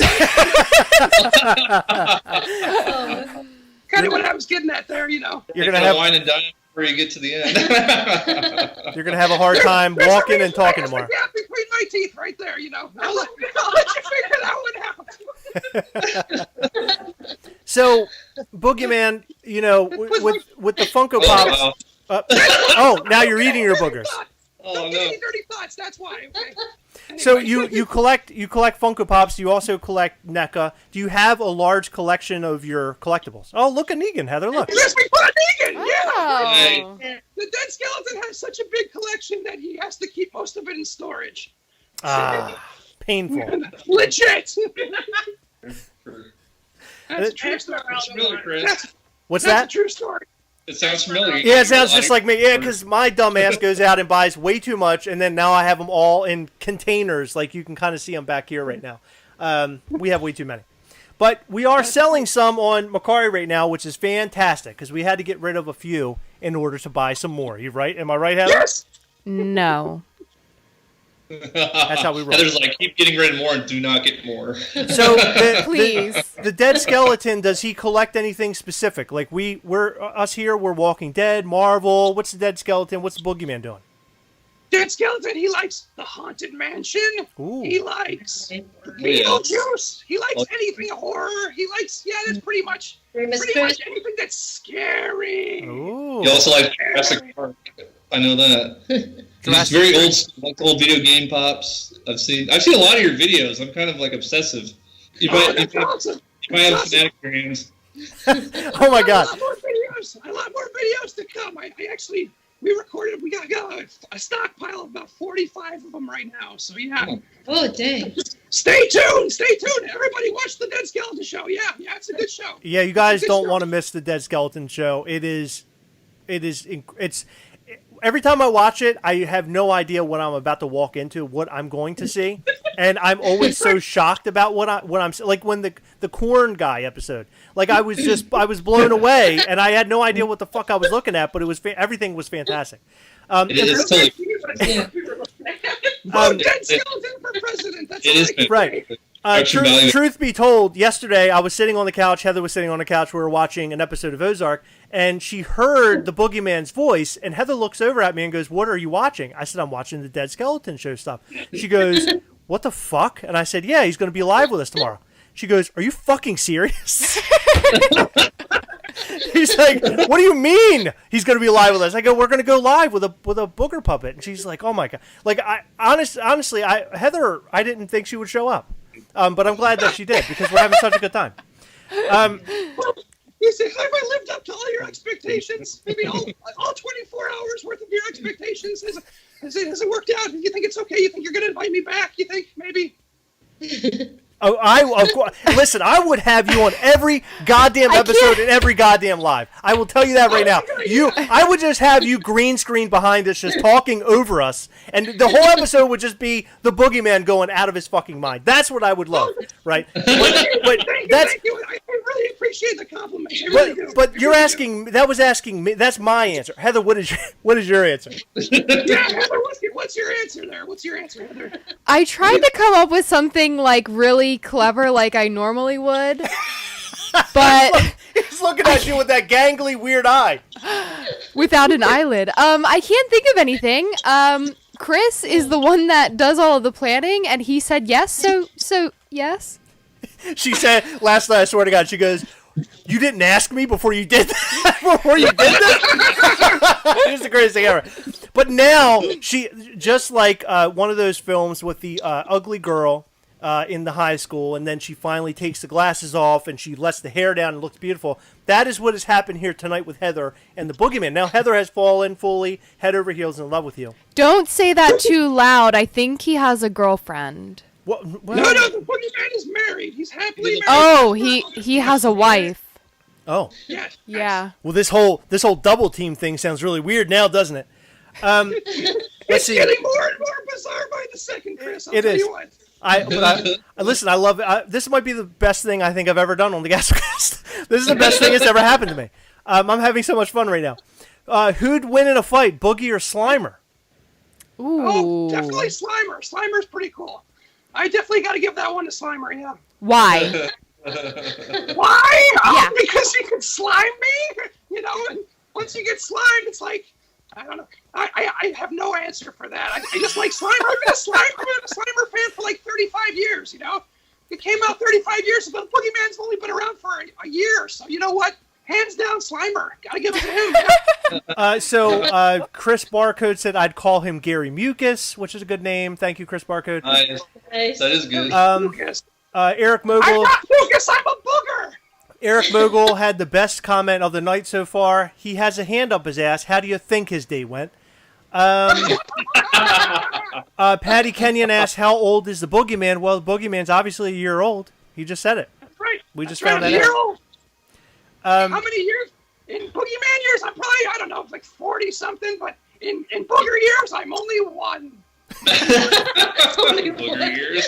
S3: Kind of what I was getting at there,
S5: You're gonna have
S8: wine and dine before you get to the end.
S5: You're gonna have a hard time walking and talking tomorrow.
S3: Yeah, between my teeth, right there. I'll let you figure that one out.
S5: So, Boogieman, with the Funko Pops. Now you're eating your boogers.
S3: Don't get any dirty thoughts. That's why. Okay. Anyway.
S5: So you collect Funko Pops. You also collect NECA. Do you have a large collection of your collectibles? Oh, look at Negan, Heather. Look.
S3: Yes, we put Negan.
S9: Oh.
S3: Yeah. The Dead Skeleton has such a big collection that he has to keep most of it in storage.
S5: Painful.
S3: Legit.
S8: That's a true story.
S5: What's
S3: That's
S5: that?
S3: a true story.
S8: It sounds familiar.
S5: Yeah, it sounds just like me. Yeah, because my dumbass goes out and buys way too much, and then now I have them all in containers. Like you can kind of see them back here right now. We have way too many. But we are selling some on Macari right now, which is fantastic because we had to get rid of a few in order to buy some more. You right? Am I right, Heather?
S3: Yes.
S9: No.
S5: That's how we roll.
S8: Heather's like, keep getting rid of more and do not get more.
S5: So,
S9: Please.
S5: The Dead Skeleton, does he collect anything specific? Like we're Walking Dead, Marvel. What's the Dead Skeleton? What's the Boogeyman doing?
S3: Dead Skeleton, he likes the Haunted Mansion.
S5: Ooh.
S3: He likes Beetlejuice. He likes anything horror. He likes, that's pretty much anything that's scary.
S5: Ooh.
S8: He also likes Jurassic Park. I know that. It's very old video game pops. I've seen a lot of your videos. I'm kind of like obsessive. You might have a fanatic in your hands.
S5: Oh my god.
S3: A lot more videos to come. We recorded. We got a stockpile of about 45 of them right now. So yeah.
S6: Oh dang.
S3: Stay tuned. Everybody watch the Dead Skeleton show. Yeah, it's a good show.
S5: Yeah, you guys don't want to miss the Dead Skeleton show. It's every time I watch it, I have no idea what I'm about to walk into, what I'm going to see, and I'm always so shocked about what I'm like when the corn guy episode. Like I was blown away, and I had no idea what the fuck I was looking at, but it was everything was fantastic.
S8: Dead
S3: Skeleton for president. That's
S5: right. Truth be told, yesterday I was sitting on the couch. Heather was sitting on the couch. We were watching an episode of Ozark, and she heard the Boogeyman's voice. And Heather looks over at me and goes, "What are you watching?" I said, "I'm watching the Dead Skeleton show stuff." She goes, "What the fuck?" And I said, "Yeah, he's going to be live with us tomorrow." She goes, "Are you fucking serious?" He's like, "What do you mean he's going to be live with us?" I go, "We're going to go live with a booger puppet." And she's like, "Oh my god!" Like honestly, Heather, I didn't think she would show up. But I'm glad that she did because we're having such a good time.
S3: You say, have I lived up to all your expectations? Maybe all 24 hours worth of your expectations? Has it worked out? You think it's okay? You think you're going to invite me back? You think maybe?
S5: Listen, I would have you on every goddamn episode and every goddamn live. I will tell you that right now. I would just have you green screen behind us, just talking over us, and the whole episode would just be the Boogeyman going out of his fucking mind. That's what I would love, right? But
S3: thank you. I really appreciate the compliment.
S5: But you're asking. That was asking me. That's my answer. Heather, what is your answer?
S3: Yeah, Heather, what's your answer there? What's your answer, Heather?
S9: I tried to come up with something like really clever like I normally would, but
S5: he's looking at you with that gangly weird eye
S9: without an eyelid. I can't think of anything. Chris is the one that does all of the planning, and he said yes, so yes.
S5: She said last night, I swear to God, she goes, "You didn't ask me before you did that? Before you did this?" It's the greatest thing ever. But now she just like one of those films with the ugly girl in the high school, and then she finally takes the glasses off and she lets the hair down and looks beautiful. That is what has happened here tonight with Heather and the Boogeyman. Now Heather has fallen fully head over heels in love with you.
S9: Don't say that too loud. I think he has a girlfriend.
S5: Well,
S3: No, the Boogeyman is married. He's happily married.
S9: Oh, he has a wife.
S5: Oh.
S3: Yes.
S9: Yeah.
S5: Well, this whole double team thing sounds really weird now, doesn't it? Let's see.
S3: It's getting more and more bizarre by the second, Chris. I'll
S5: It
S3: tell
S5: is.
S3: you what.
S5: Listen, I love it. This might be the best thing I think I've ever done on the Gastlecast. This is the best thing that's ever happened to me. I'm having so much fun right now. Who'd win in a fight, Boogie or Slimer?
S9: Ooh.
S3: Oh, definitely Slimer. Slimer's pretty cool. I definitely got to give that one to Slimer, yeah.
S9: Why?
S3: Why?
S9: Yeah.
S3: Because you can slime me, you know, and once you get slimed, it's like, I don't know. I have no answer for that. I just like Slimer. I've been a Slimer fan for like 35 years, you know. It came out 35 years ago. Boogeyman's only been around for a year, so you know what? Hands down, Slimer. Gotta give it to him.
S5: So Chris Barcode said I'd call him Gary Mucus, which is a good name. Thank you, Chris Barcode.
S8: Nice. That is good.
S5: Eric
S3: I'm
S5: Mogul.
S3: not Lucas, I'm a booger.
S5: Eric Mogul had the best comment of the night so far. He has a hand up his ass. How do you think his day went? Patty Kenyon asked, how old is the Boogeyman? Well, the Boogeyman's obviously a year old. He just said it.
S3: That's right.
S5: We just
S3: That's
S5: found
S3: right,
S5: that
S3: a year
S5: out.
S3: old. How many years? In Boogeyman years, I'm probably, I don't know, like 40-something, but in Booger years, I'm only one.
S8: Booger years.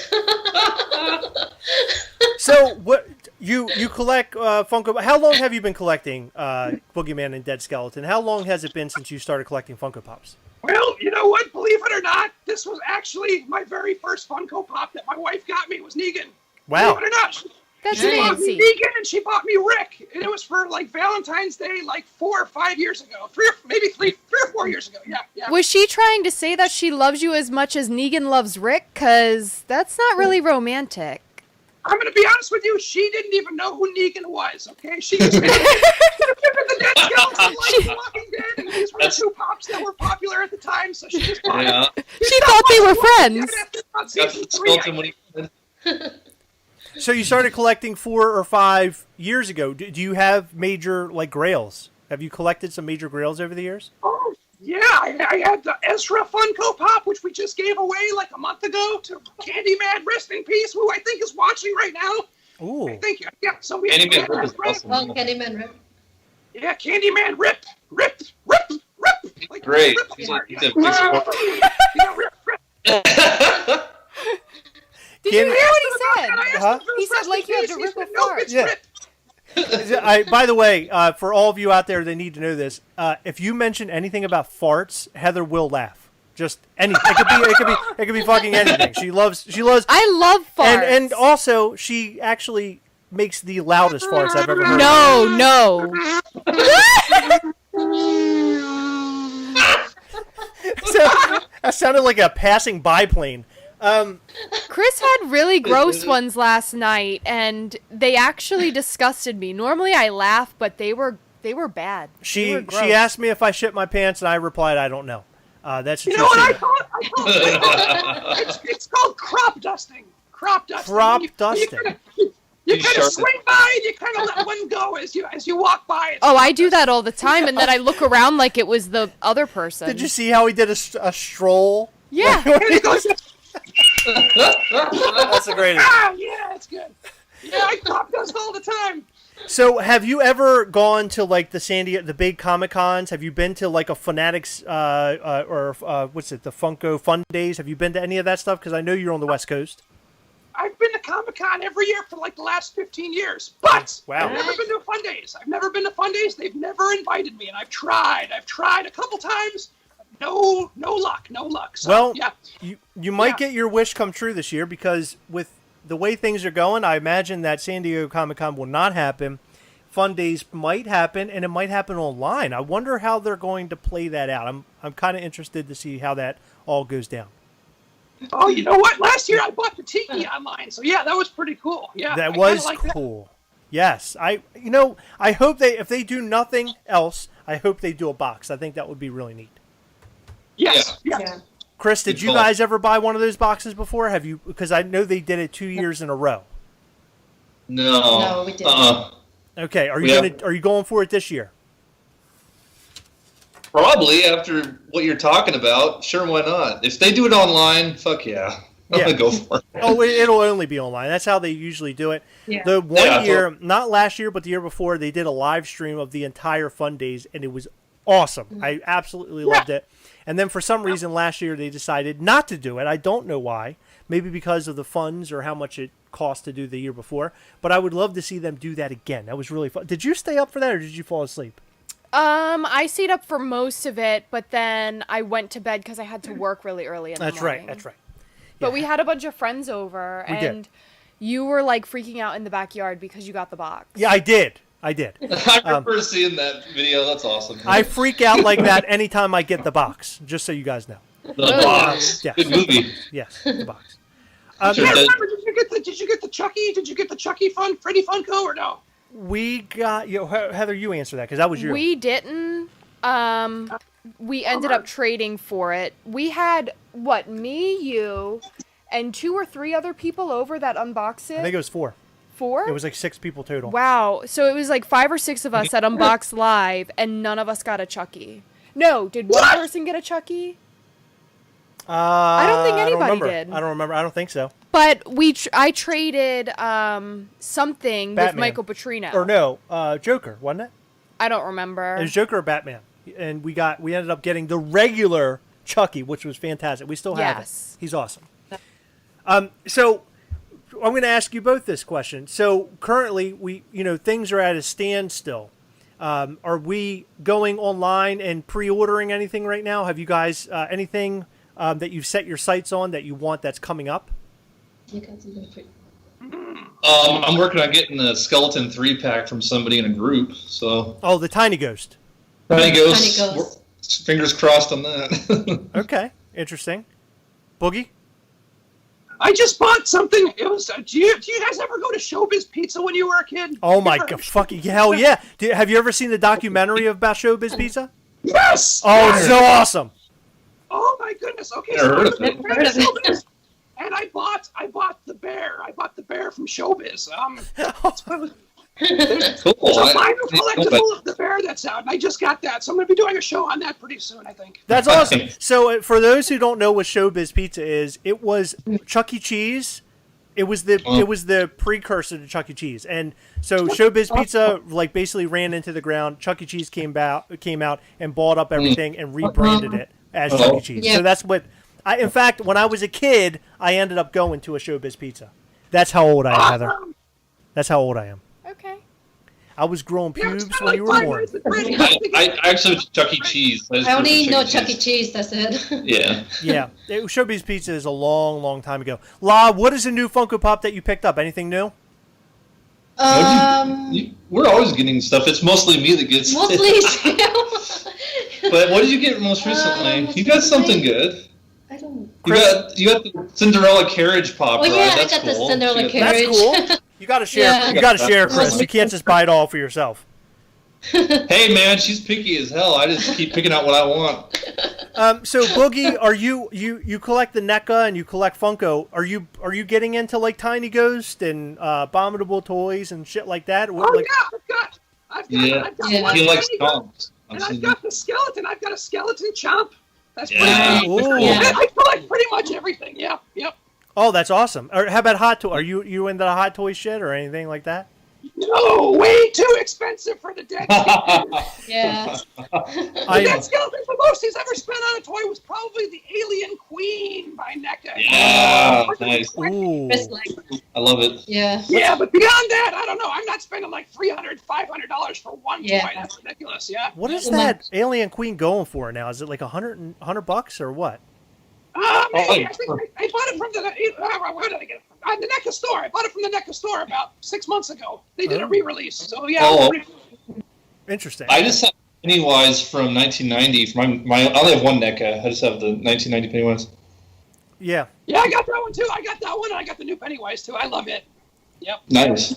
S5: So, what you collect Funko? How long have you been collecting Boogeyman and Dead Skeleton? How long has it been since you started collecting Funko Pops?
S3: Well, you know what? Believe it or not, this was actually my very first Funko Pop that my wife got me was Negan.
S5: Wow.
S3: Believe it or not.
S9: That's
S3: She bought me
S9: amazing.
S3: Negan and she bought me Rick, and it was for like Valentine's Day, like 4 or 5 years ago, three or 4 years ago. Yeah.
S9: Was she trying to say that she loves you as much as Negan loves Rick? Because that's not really romantic.
S3: I'm going to be honest with you. She didn't even know who Negan was. Okay, she just given the Dead Skeleton like Walking Dead, and these were the two pops that were popular at the time. So she just bought it.
S9: She thought they were friends.
S3: About season 3, I think.
S5: So you started collecting 4 or 5 years ago. Do you have major like Grails? Have you collected some major Grails over the years?
S3: Oh, yeah. I had the Ezra Funko Pop, which we just gave away like a month ago to Candyman, rest in peace, who I think is watching right now.
S5: Ooh.
S3: I think, yeah. So we had
S8: Candyman Rip is awesome.
S6: Oh, Candyman Rip.
S3: Yeah, Candyman Rip. Like,
S8: Great.
S3: Rip
S8: He's
S3: apart,
S8: a
S3: yeah.
S8: piece of work.
S3: Yeah, Rip.
S9: Did you hear what he
S3: I
S9: said?
S3: asked
S5: Huh?
S3: him if it was
S9: He said,
S3: rest
S9: like,
S3: in
S9: you have
S3: peace.
S9: to
S3: He
S9: rip
S3: said,
S9: a
S3: "Nope,
S9: fart."
S3: it's
S5: Yeah.
S3: Rip."
S5: By the way, for all of you out there that need to know this, if you mention anything about farts, Heather will laugh. Just anything. It could be fucking anything. She loves.
S9: I love farts.
S5: And also, she actually makes the loudest farts I've ever heard.
S9: No.
S5: So, that sounded like a passing biplane.
S9: Chris had really gross ones last night, and they actually disgusted me. Normally I laugh, but they were bad. They
S5: She
S9: were gross.
S5: asked me if I shit my pants, and I replied, I don't know. That's
S3: You know what I call it? It's called crop dusting. Crop dusting.
S5: Crop
S3: You
S5: dusting.
S3: kind of swing by and you kind of let one go as you walk by. It's
S9: Oh, I do that all the time, and then I look around like it was the other person.
S5: Did you see how he did a stroll?
S9: Yeah.
S3: And it goes,
S5: That's a great.
S3: yeah, it's good. Yeah, I crop dust all the time.
S5: So, have you ever gone to like the big Comic Cons? Have you been to like a Fanatics or what's it, the Funko Fun Days? Have you been to any of that stuff? Because I know you're on the West Coast.
S3: I've been to Comic-Con every year for like the last 15 years, but
S5: Wow.
S3: I've never been to Fun Days. I've never been to Fun Days. They've never invited me, and I've tried a couple times. No luck. So,
S5: Well,
S3: yeah.
S5: you might get your wish come true this year, because with the way things are going, I imagine that San Diego Comic-Con will not happen. Fun Days might happen, and it might happen online. I wonder how they're going to play that out. I'm kind of interested to see how that all goes down.
S3: Oh, you know what? Last year I bought the Tiki online, so yeah, that was pretty cool. Yeah,
S5: That
S3: I
S5: was
S3: kinda like
S5: cool. Yes, I hope if they do nothing else, I hope they do a box. I think that would be really neat.
S3: Yes.
S6: Yeah.
S5: Chris, did
S8: Good
S5: you
S8: call.
S5: guys ever buy one of those boxes before? Have you? Because I know they did it 2 years in a row.
S8: No,
S6: we didn't.
S5: Okay, are
S8: Yeah.
S5: you going for it this year?
S8: Probably after what you're talking about. Sure, why not? If they do it online, fuck yeah.
S5: Yeah.
S8: Go for it.
S5: Oh, it'll only be online. That's how they usually do it.
S6: Yeah.
S5: The one
S8: Yeah,
S5: year, not last year, but the year before, they did a live stream of the entire Fun Days, and it was awesome. I absolutely loved it. And then for some reason last year they decided not to do it. I don't know why. Maybe because of the funds or how much it cost to do the year before. But I would love to see them do that again. That was really fun. Did you stay up for that or did you fall asleep?
S9: I stayed up for most of it, but then I went to bed because I had to work really early in the morning.
S5: That's right.
S9: But we had a bunch of friends over, and you were like freaking out in the backyard because you got the box.
S5: Yeah, I did.
S8: I remember seeing that video. That's awesome.
S5: I freak out like that anytime I get the box, just so you guys know.
S8: The box.
S5: Yes.
S8: Good movie.
S5: Yes, the box.
S8: Sure,
S3: Yeah,
S8: that-
S3: remember, did you get the Chucky? Did you get the Chucky Freddy Funko or no?
S5: We got Heather. You answer that because that was you.
S9: We didn't. We ended up trading for it. We had me, you, and 2 or 3 other people over that unboxed it.
S5: I think it was 4.
S9: 4?
S5: It was like 6 people total.
S9: Wow. So it was like 5 or 6 of us that unboxed live, and none of us got a Chucky. No, did one person get a Chucky? I don't think anybody did.
S5: I don't remember. I don't think so.
S9: But I traded something
S5: Batman.
S9: with Michael Petrino.
S5: Or no, Joker, wasn't it?
S9: I don't remember.
S5: It was Joker or Batman, and we ended up getting the regular Chucky, which was fantastic. We still have it. He's awesome. So I'm going to ask you both this question. So currently, things are at a standstill. Are we going online and pre-ordering anything right now? Have you guys anything that you've set your sights on that you want that's coming up?
S8: I'm working on getting a Skeleton 3-pack from somebody in a group. So.
S5: Oh, the Tiny Ghost.
S8: Tiny Ghost. Fingers crossed on that.
S5: Okay, interesting. Boogie?
S3: I just bought something. It was. Do you guys ever go to Showbiz Pizza when you were a kid?
S5: Oh my god! Fucking hell yeah! Have you ever seen the documentary about Showbiz Pizza?
S3: Yes.
S5: Oh, it's so awesome.
S3: Oh my goodness. Okay.
S8: Never heard of it.
S3: Showbiz, and I bought the bear. I bought the bear from Showbiz. There's
S8: Cool.
S3: a final collectible of the bear that's out, and I just got that. So I'm going to be doing a show on that pretty soon, I think.
S5: That's awesome. So for those who don't know what Showbiz Pizza is, it was Chuck E. Cheese. It was the precursor to Chuck E. Cheese, and so Showbiz Pizza basically ran into the ground. Chuck E. Cheese came out and bought up everything and rebranded it as Chuck E. Cheese.
S6: Yeah.
S5: So that's what. In fact, when I was a kid, I ended up going to a Showbiz Pizza. That's how old I am, Heather. That's how old I am.
S9: Okay.
S5: I was growing pubes when you were born.
S8: I actually went to Chuck E. Cheese.
S6: I only know Chuck E. Cheese, that's it.
S8: Yeah.
S5: Yeah. Showbiz Pizza is a long, long time ago. La, what is the new Funko Pop that you picked up? Anything new?
S8: We're always getting stuff. It's mostly me that gets
S6: Mostly.
S8: But what did you get most recently? You got something good.
S6: I don't.
S8: You got the Cinderella carriage pop.
S6: Oh
S8: ride.
S6: yeah,
S8: That's
S6: I got the
S8: cool.
S6: Cinderella
S8: You got-
S6: carriage.
S5: That's cool. You got to share.
S6: Yeah.
S5: You got to share, Chris. You can't just buy it all for yourself.
S8: Hey man, she's picky as hell. I just keep picking out what I want.
S5: So Boogie, are you collect the NECA and you collect Funko? Are you getting into like Tiny Ghost and Abominable Toys and shit like that?
S3: Oh yeah, I've got one
S8: He likes
S3: Tiny Ghost,
S8: dogs.
S3: and I've got the skeleton. I've got a skeleton chomp. That's
S8: Yeah.
S3: pretty cool.
S5: Ooh.
S6: Yeah.
S3: I collect pretty much everything. Yeah. Yep.
S5: Oh, that's awesome. Or how about Hot Toy? Are you into the Hot Toy shit or anything like that?
S3: No, way too expensive for the dead skeleton.
S6: Yeah.
S3: The dead skeleton, the most he's ever spent on a toy was probably the Alien Queen by NECA.
S8: Yeah, nice.
S5: Ooh.
S8: I love it.
S6: Yeah.
S3: Yeah, but beyond that, I don't know. I'm not spending like $300, $500 for one
S6: Yeah.
S3: toy. That's ridiculous. Yeah.
S5: What is that Alien Queen going for now? Is it like $100 or what?
S3: Maybe. I think I bought it from where did I get it from? The NECA store. I bought it from the NECA store about 6 months ago. They did a re-release. So yeah.
S8: Oh.
S5: Interesting.
S8: I just have Pennywise from 1990. I only have one NECA. I just have the 1990 Pennywise.
S5: Yeah.
S3: Yeah, I got that one too. I got that one, and I got the new Pennywise too. I love it. Yep.
S8: Nice.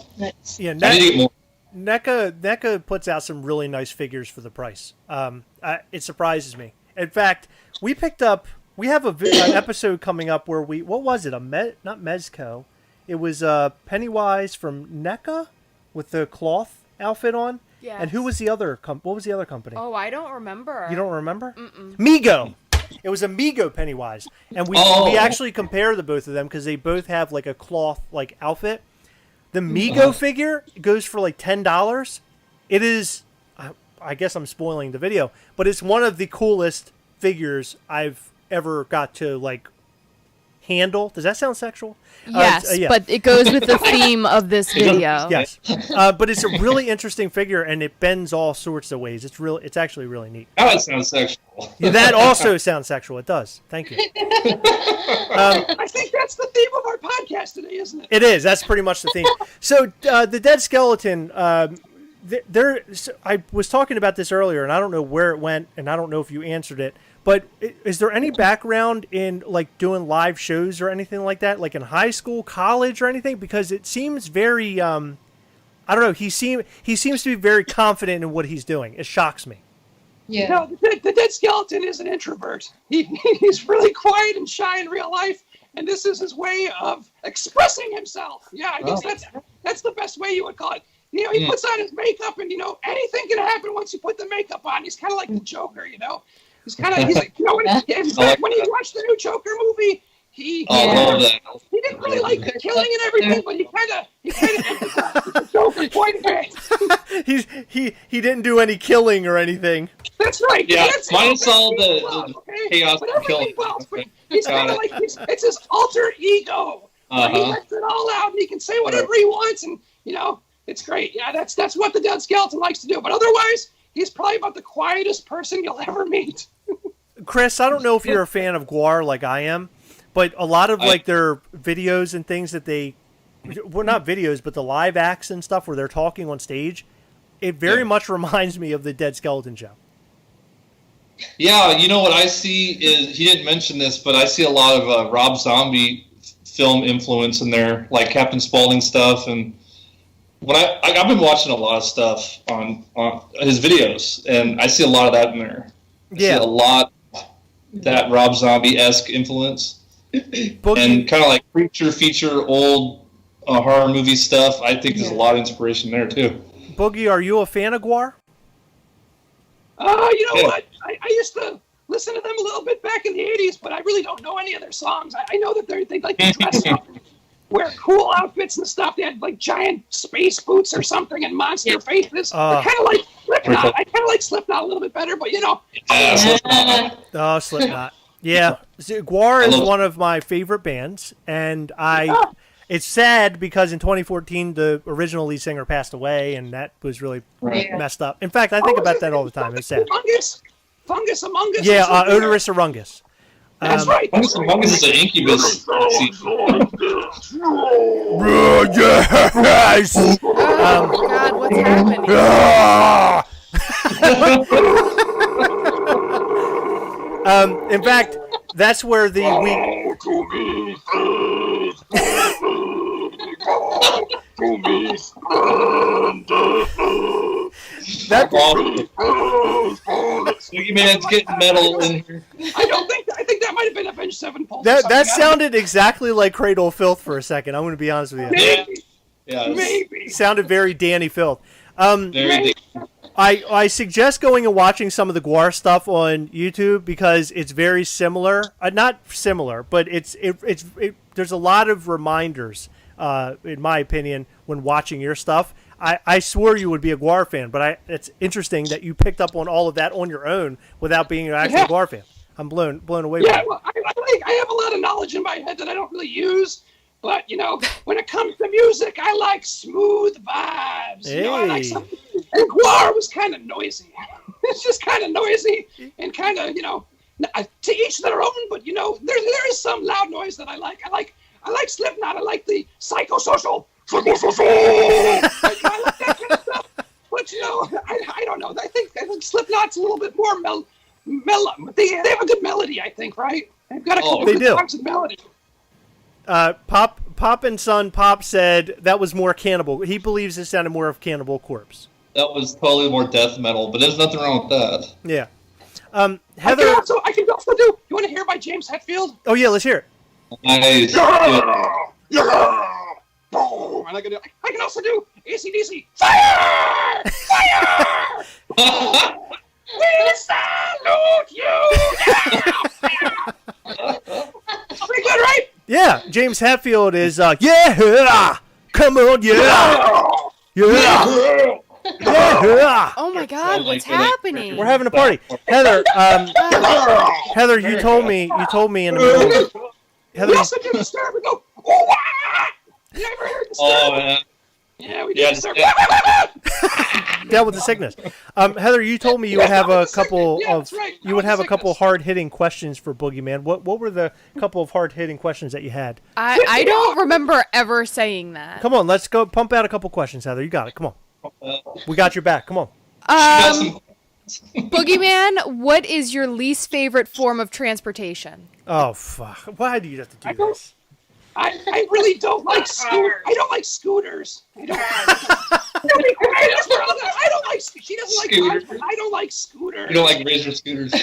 S5: Yeah.
S8: I need to get more.
S5: NECA puts out some really nice figures for the price. It surprises me. In fact, we have an episode coming up where what was it? Not Mezco. It was Pennywise from NECA with the cloth outfit on.
S9: Yes.
S5: And who was the other what was the other company?
S9: Oh, I don't remember.
S5: You don't remember?
S9: Mm-mm.
S5: Mego. It was Amigo Pennywise, and we actually compare the both of them because they both have like a cloth like outfit. The Mego figure goes for like $10. It is, I guess I'm spoiling the video, but it's one of the coolest figures I've ever got to like handle. Does that sound sexual?
S9: Yes, but it goes with the theme of this video.
S5: Yes, but it's a really interesting figure, and it bends all sorts of ways. It's actually really neat.
S8: Now it sounds sexual.
S5: Yeah, that also sounds sexual. It does. Thank you.
S3: I think that's the theme of our podcast today, isn't it?
S5: It is. That's pretty much the theme. So the dead skeleton. I was talking about this earlier, and I don't know where it went, and I don't know if you answered it. But is there any background in like doing live shows or anything like that, like in high school, college, or anything? Because it seems very, I don't know. He seems to be very confident in what he's doing. It shocks me.
S6: Yeah.
S3: No, the dead skeleton is an introvert. He's really quiet and shy in real life, and this is his way of expressing himself. Yeah, I guess that's the best way you would call it. You know, he puts on his makeup, and anything can happen once you put the makeup on. He's kind of like the Joker, He's like, in fact, when you watch the new Joker movie, he didn't really like the killing and everything, but he kind of the Joker quite a bit.
S5: He didn't do any killing or anything.
S3: That's right.
S8: Yeah, minus all the chaos and killing.
S3: He's kind of like it's his alter ego. He lets it all out, and he can say whatever he wants, and it's great. Yeah, that's what the dead skeleton likes to do. But otherwise, he's probably about the quietest person you'll ever meet.
S5: Chris, I don't know if you're a fan of Gwar like I am, but a lot of like their videos and things that not videos, but the live acts and stuff where they're talking on stage, it very much reminds me of the Dead Skeleton Show.
S8: Yeah, what I see is, he didn't mention this, but I see a lot of Rob Zombie film influence in there, like Captain Spaulding stuff, and I've been watching a lot of stuff on his videos, and I see a lot of that in there. I see a lot that Rob Zombie-esque influence. And kind of like creature feature old horror movie stuff. I think there's a lot of inspiration there too.
S5: Boogie, are you a fan of Gwar?
S3: You know what? I used to listen to them a little bit back in the 80s, but I really don't know any of their songs. I know that they like to dress up, wear cool outfits and stuff. They had like giant space boots or something and monster faces. Kind of like Slipknot. I kind of like Slipknot a little bit better, but
S5: Slipknot. Yeah, Gwar is one of my favorite bands, and it's sad because in 2014 the original lead singer passed away, and that was really messed up. In fact, I think about that all the time. It's sad.
S3: Fungus Among Us.
S5: Yeah, Odorous Arungus.
S3: That's right.
S8: Fungus Among Us is an Incubus.
S5: Yes.
S9: Oh God, what's happening?
S5: In fact, that's where the
S8: Boogieman's getting metal in here.
S3: I think that might have been Avenged Sevenfold.
S5: That sounded exactly like Cradle of Filth for a second. I'm going to be honest with you.
S3: Maybe.
S5: Sounded very Danny Filth.
S8: Very
S5: I suggest going and watching some of the Gwar stuff on YouTube because it's very similar. Not similar, but there's a lot of reminders, in my opinion, when watching your stuff. I swore you would be a Gwar fan, but it's interesting that you picked up on all of that on your own without being an actual Gwar fan. I'm blown away by it.
S3: Well, I have a lot of knowledge in my head that I don't really use. But, when it comes to music, I like smooth vibes.
S5: Hey.
S3: I like something. And Gwar was kind of noisy. It's just kind of noisy and kind of, to each their own. But, there is some loud noise that I like. I like Slipknot. I like the psychosocial. I like that kind of stuff. But, I don't know. I think Slipknot's a little bit more mellow. They have a good melody, I think, right? They've got a couple good songs of melody.
S5: Pop and Son Pop said that was more Cannibal. He believes it sounded more of Cannibal Corpse.
S8: That was totally more death metal, but there's nothing wrong with that.
S5: Yeah. Heather.
S3: I can also do. You want to hear by James Hetfield?
S5: Oh yeah, let's hear it.
S8: Nice.
S3: Boom. And I can also do AC/DC. Fire! Fire! We salute you! Yeah!
S5: James Hetfield is yeah, come on, yeah, yeah. Yeah.
S9: Oh my God, what's happening?
S5: We're having a party. Heather, Heather, you told me in the middle. Heather,
S3: We also did the star. We go. Oh, ah! You ever heard the star?
S8: man.
S3: Yeah, we did the star.
S5: dealt with the sickness. Heather, you told me you would have a couple of hard-hitting questions for Boogieman. What were the couple of hard-hitting questions that you had?
S9: I don't remember ever saying that.
S5: Come on, let's go pump out a couple questions, Heather. You got it. Come on. We got your back. Come on.
S9: Boogieman, what is your least favorite form of transportation?
S5: Oh, fuck. Why do you have to do this?
S3: I really don't like scooters. I don't like scooters. I don't like. She doesn't like cars, but I don't like scooters.
S8: You don't like Razor scooters?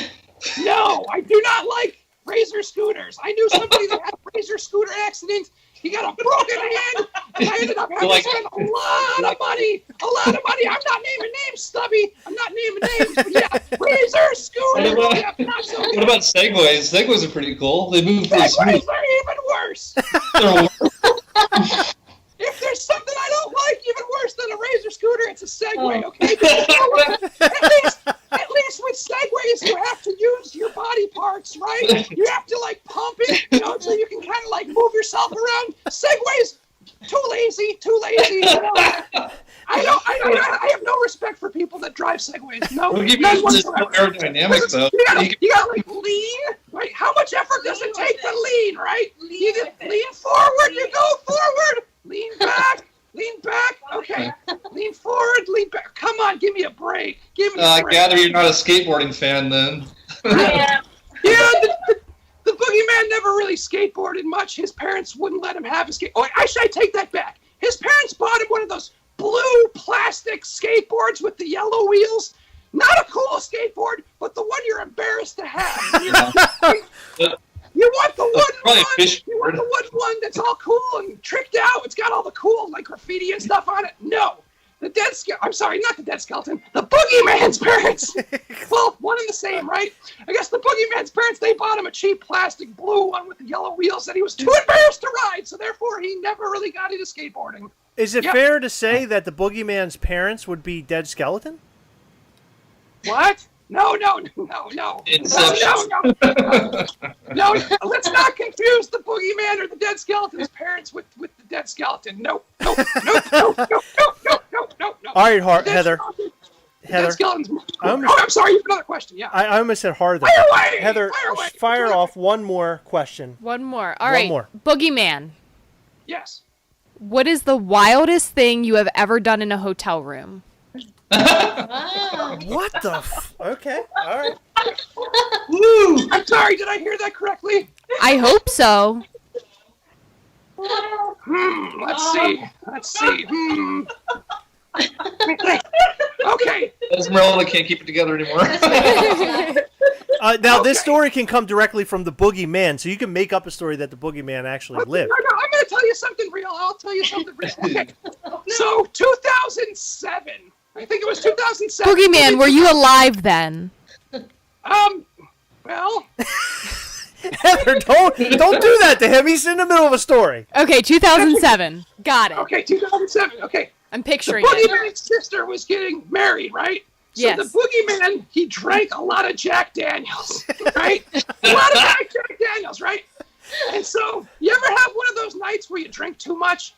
S3: No, I do not like Razor scooters. I knew somebody that had a Razor scooter accident. He got a broken hand, and I ended up having to spend a lot of money. I'm not naming names, Stubby. I'm not naming names, but yeah, Razor scooters.
S8: What about Segways? Segways are pretty cool. They move pretty smooth.
S3: Segways are even worse. If there's something I don't like even worse than a Razor scooter, it's a Segway, okay? At least with Segways, you have to use your body parts, right? You have to, like, pump it, so you can kind of, like, move yourself around. Segways, too lazy. I have no respect for people that drive Segways. No, none whatsoever.
S8: Aerodynamic, though.
S3: You gotta like lean, right? How much effort does it take to lean, right? You lean forward, you go forward. Lean back. Okay. Lean forward, lean back. Come on, give me a break.
S8: I gather you're not a skateboarding fan, then.
S3: Yeah, the Boogieman never really skateboarded much. His parents wouldn't let him have a skate. Oh, actually, I take that back. His parents bought him one of those blue plastic skateboards with the yellow wheels. Not a cool skateboard, but the one you're embarrassed to have. You want the wooden one. You want the wooden one that's all cool and tricked out. It's got all the cool like graffiti and stuff on it. No. I'm sorry, not the dead skeleton. The Boogieman's parents. Well, one and the same, right? I guess the Boogieman's parents, they bought him a cheap plastic blue one with the yellow wheels that he was too embarrassed to ride, so therefore he never really got into skateboarding.
S5: Is it fair to say that the Boogieman's parents would be dead skeleton?
S3: What? No.
S8: Inception.
S3: No, let's not confuse the Boogieman or the dead skeleton's parents with the dead skeleton. No.
S5: All right, Heather.
S3: Dead skeleton's... I'm sorry, you have another question, yeah.
S5: I almost said Heather.
S3: Fire away!
S5: Heather, fire off one more question.
S9: One more. All right. Boogieman.
S3: Yes.
S9: What is the wildest thing you have ever done in a hotel room?
S5: What the okay, all right.
S3: Woo! I'm sorry, did I hear that correctly?
S9: I hope so.
S3: Let's see. Okay.
S8: Esmeralda can't keep it together anymore.
S5: Now, this story can come directly from the Boogieman, so you can make up a story that the Boogieman actually lived.
S3: No, I'm going to tell you something real. I'll tell you something real. Okay. So, 2007. I think it was 2007.
S9: Boogieman, were you alive then?
S3: Well...
S5: Heather, don't do that to him. He's in the middle of a story.
S9: Okay, 2007. Got it.
S3: Okay, 2007. Okay.
S9: I'm picturing
S3: it. The Boogieman's sister was getting married, right? So
S9: yes.
S3: The Boogieman, he drank a lot of Jack Daniels, right? A lot of Jack Daniels, right? And so, you ever have one of those nights where you drink too much?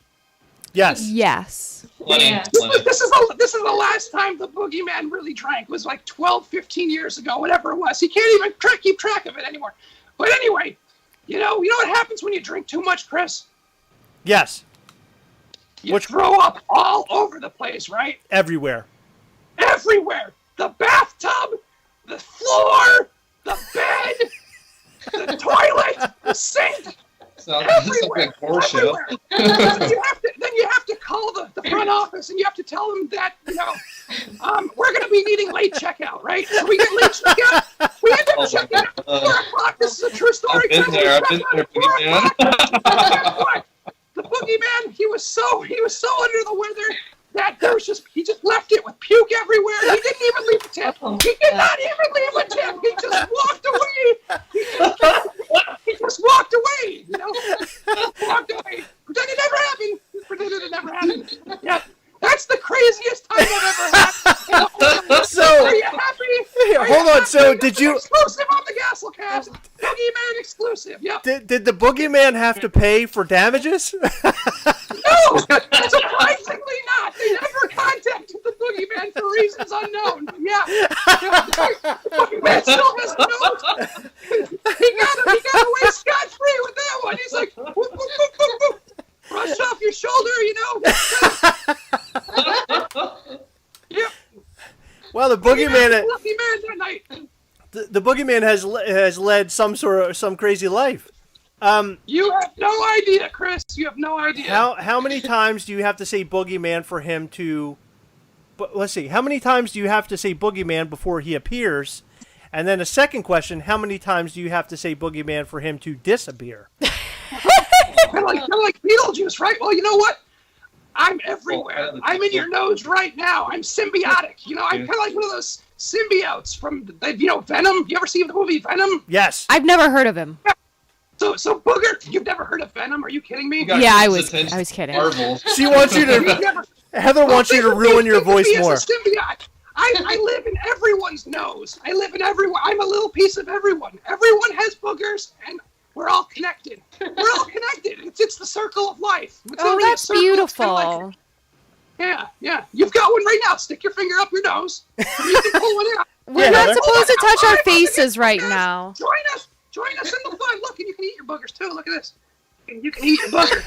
S5: Yes.
S9: Yes.
S3: Yeah. This is the last time the Boogieman really drank. It was like 12, 15 years ago, whatever it was. He can't even keep track of it anymore. But anyway, you know what happens when you drink too much, Chris?
S5: Yes.
S3: You throw up all over the place, right?
S5: Everywhere.
S3: Everywhere. The bathtub, the floor, the bed, the toilet, the sink. Everywhere. Everywhere. Then you have to call the front office and you have to tell them that, we're going to be needing late checkout, right? So we get late checkout. We end up checking out at 4 o'clock. This is a true story.
S8: I've been there, Boogieman.
S3: The Boogieman, he was so under the weather that he just left it with puke everywhere. He didn't even leave a tip. He did not even leave a tip. He just walked away. He just walked away,
S5: Did you
S3: exclusive on the Gastlecast? Boogieman exclusive. Yep.
S5: Did the Boogeyman have to pay for damages?
S3: No, surprisingly not. They never contacted the Boogeyman for reasons unknown. But yeah, the Boogeyman still has notes. He got away scot-free with that one. He's like, whoop, whoop, whoop, whoop, whoop. Brush off your shoulder, Yep.
S5: Well, the Boogeyman.
S3: Lucky man that night.
S5: The Boogeyman has led some crazy life.
S3: You have no idea, Chris. You have no idea.
S5: How many times do you have to say Boogeyman for him to? But let's see. How many times do you have to say Boogeyman before he appears? And then a second question: how many times do you have to say Boogeyman for him to disappear?
S3: Kind of like Beetlejuice, right? Well, you know what? I'm everywhere. I'm in your nose right now. I'm symbiotic. You know, I'm kind of like one of those symbiotes from, Venom. You ever see the movie Venom?
S5: Yes.
S9: I've never heard of him.
S3: So Booger, you've never heard of Venom? Are you kidding me?
S9: Yeah, I was kidding.
S8: Marvel.
S5: She wants you to. Heather wants you to ruin your voice more.
S3: Symbiote. I live in everyone's nose. I live in everyone. I'm a little piece of everyone. Everyone has boogers, and we're all connected. We're all connected. It's the circle of life. It's only a
S9: that's
S3: circle.
S9: beautiful.
S3: Yeah. You've got one right now. Stick your finger up your nose. You can pull one out.
S9: We're not supposed to touch our faces right now.
S3: Join us in the fun. Look, and you can eat your boogers too. Look at this. You can eat your booger.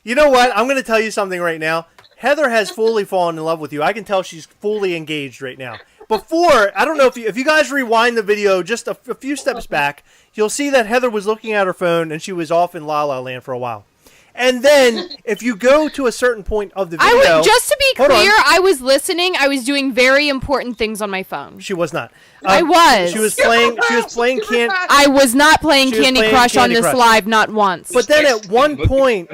S5: You know what? I'm going to tell you something right now. Heather has fully fallen in love with you. I can tell she's fully engaged right now. Before, I don't know if you guys rewind the video just a few steps back, you'll see that Heather was looking at her phone and she was off in La La Land for a while. And then, if you go to a certain point of the video...
S9: just to be clear, I was listening. I was doing very important things on my phone.
S5: She was not.
S9: I was.
S5: She was playing Candy...
S9: I was not playing Candy Crush on this live, not once.
S5: But then at one point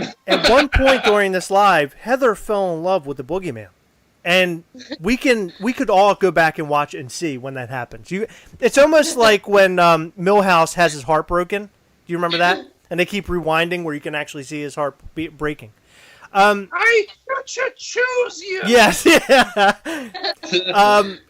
S5: during this live, Heather fell in love with the Boogeyman. And we could all go back and watch and see when that happens. It's almost like when Milhouse has his heart broken. Do you remember that? And they keep rewinding where you can actually see his heart breaking.
S3: I should choose you.
S5: Yes, yeah.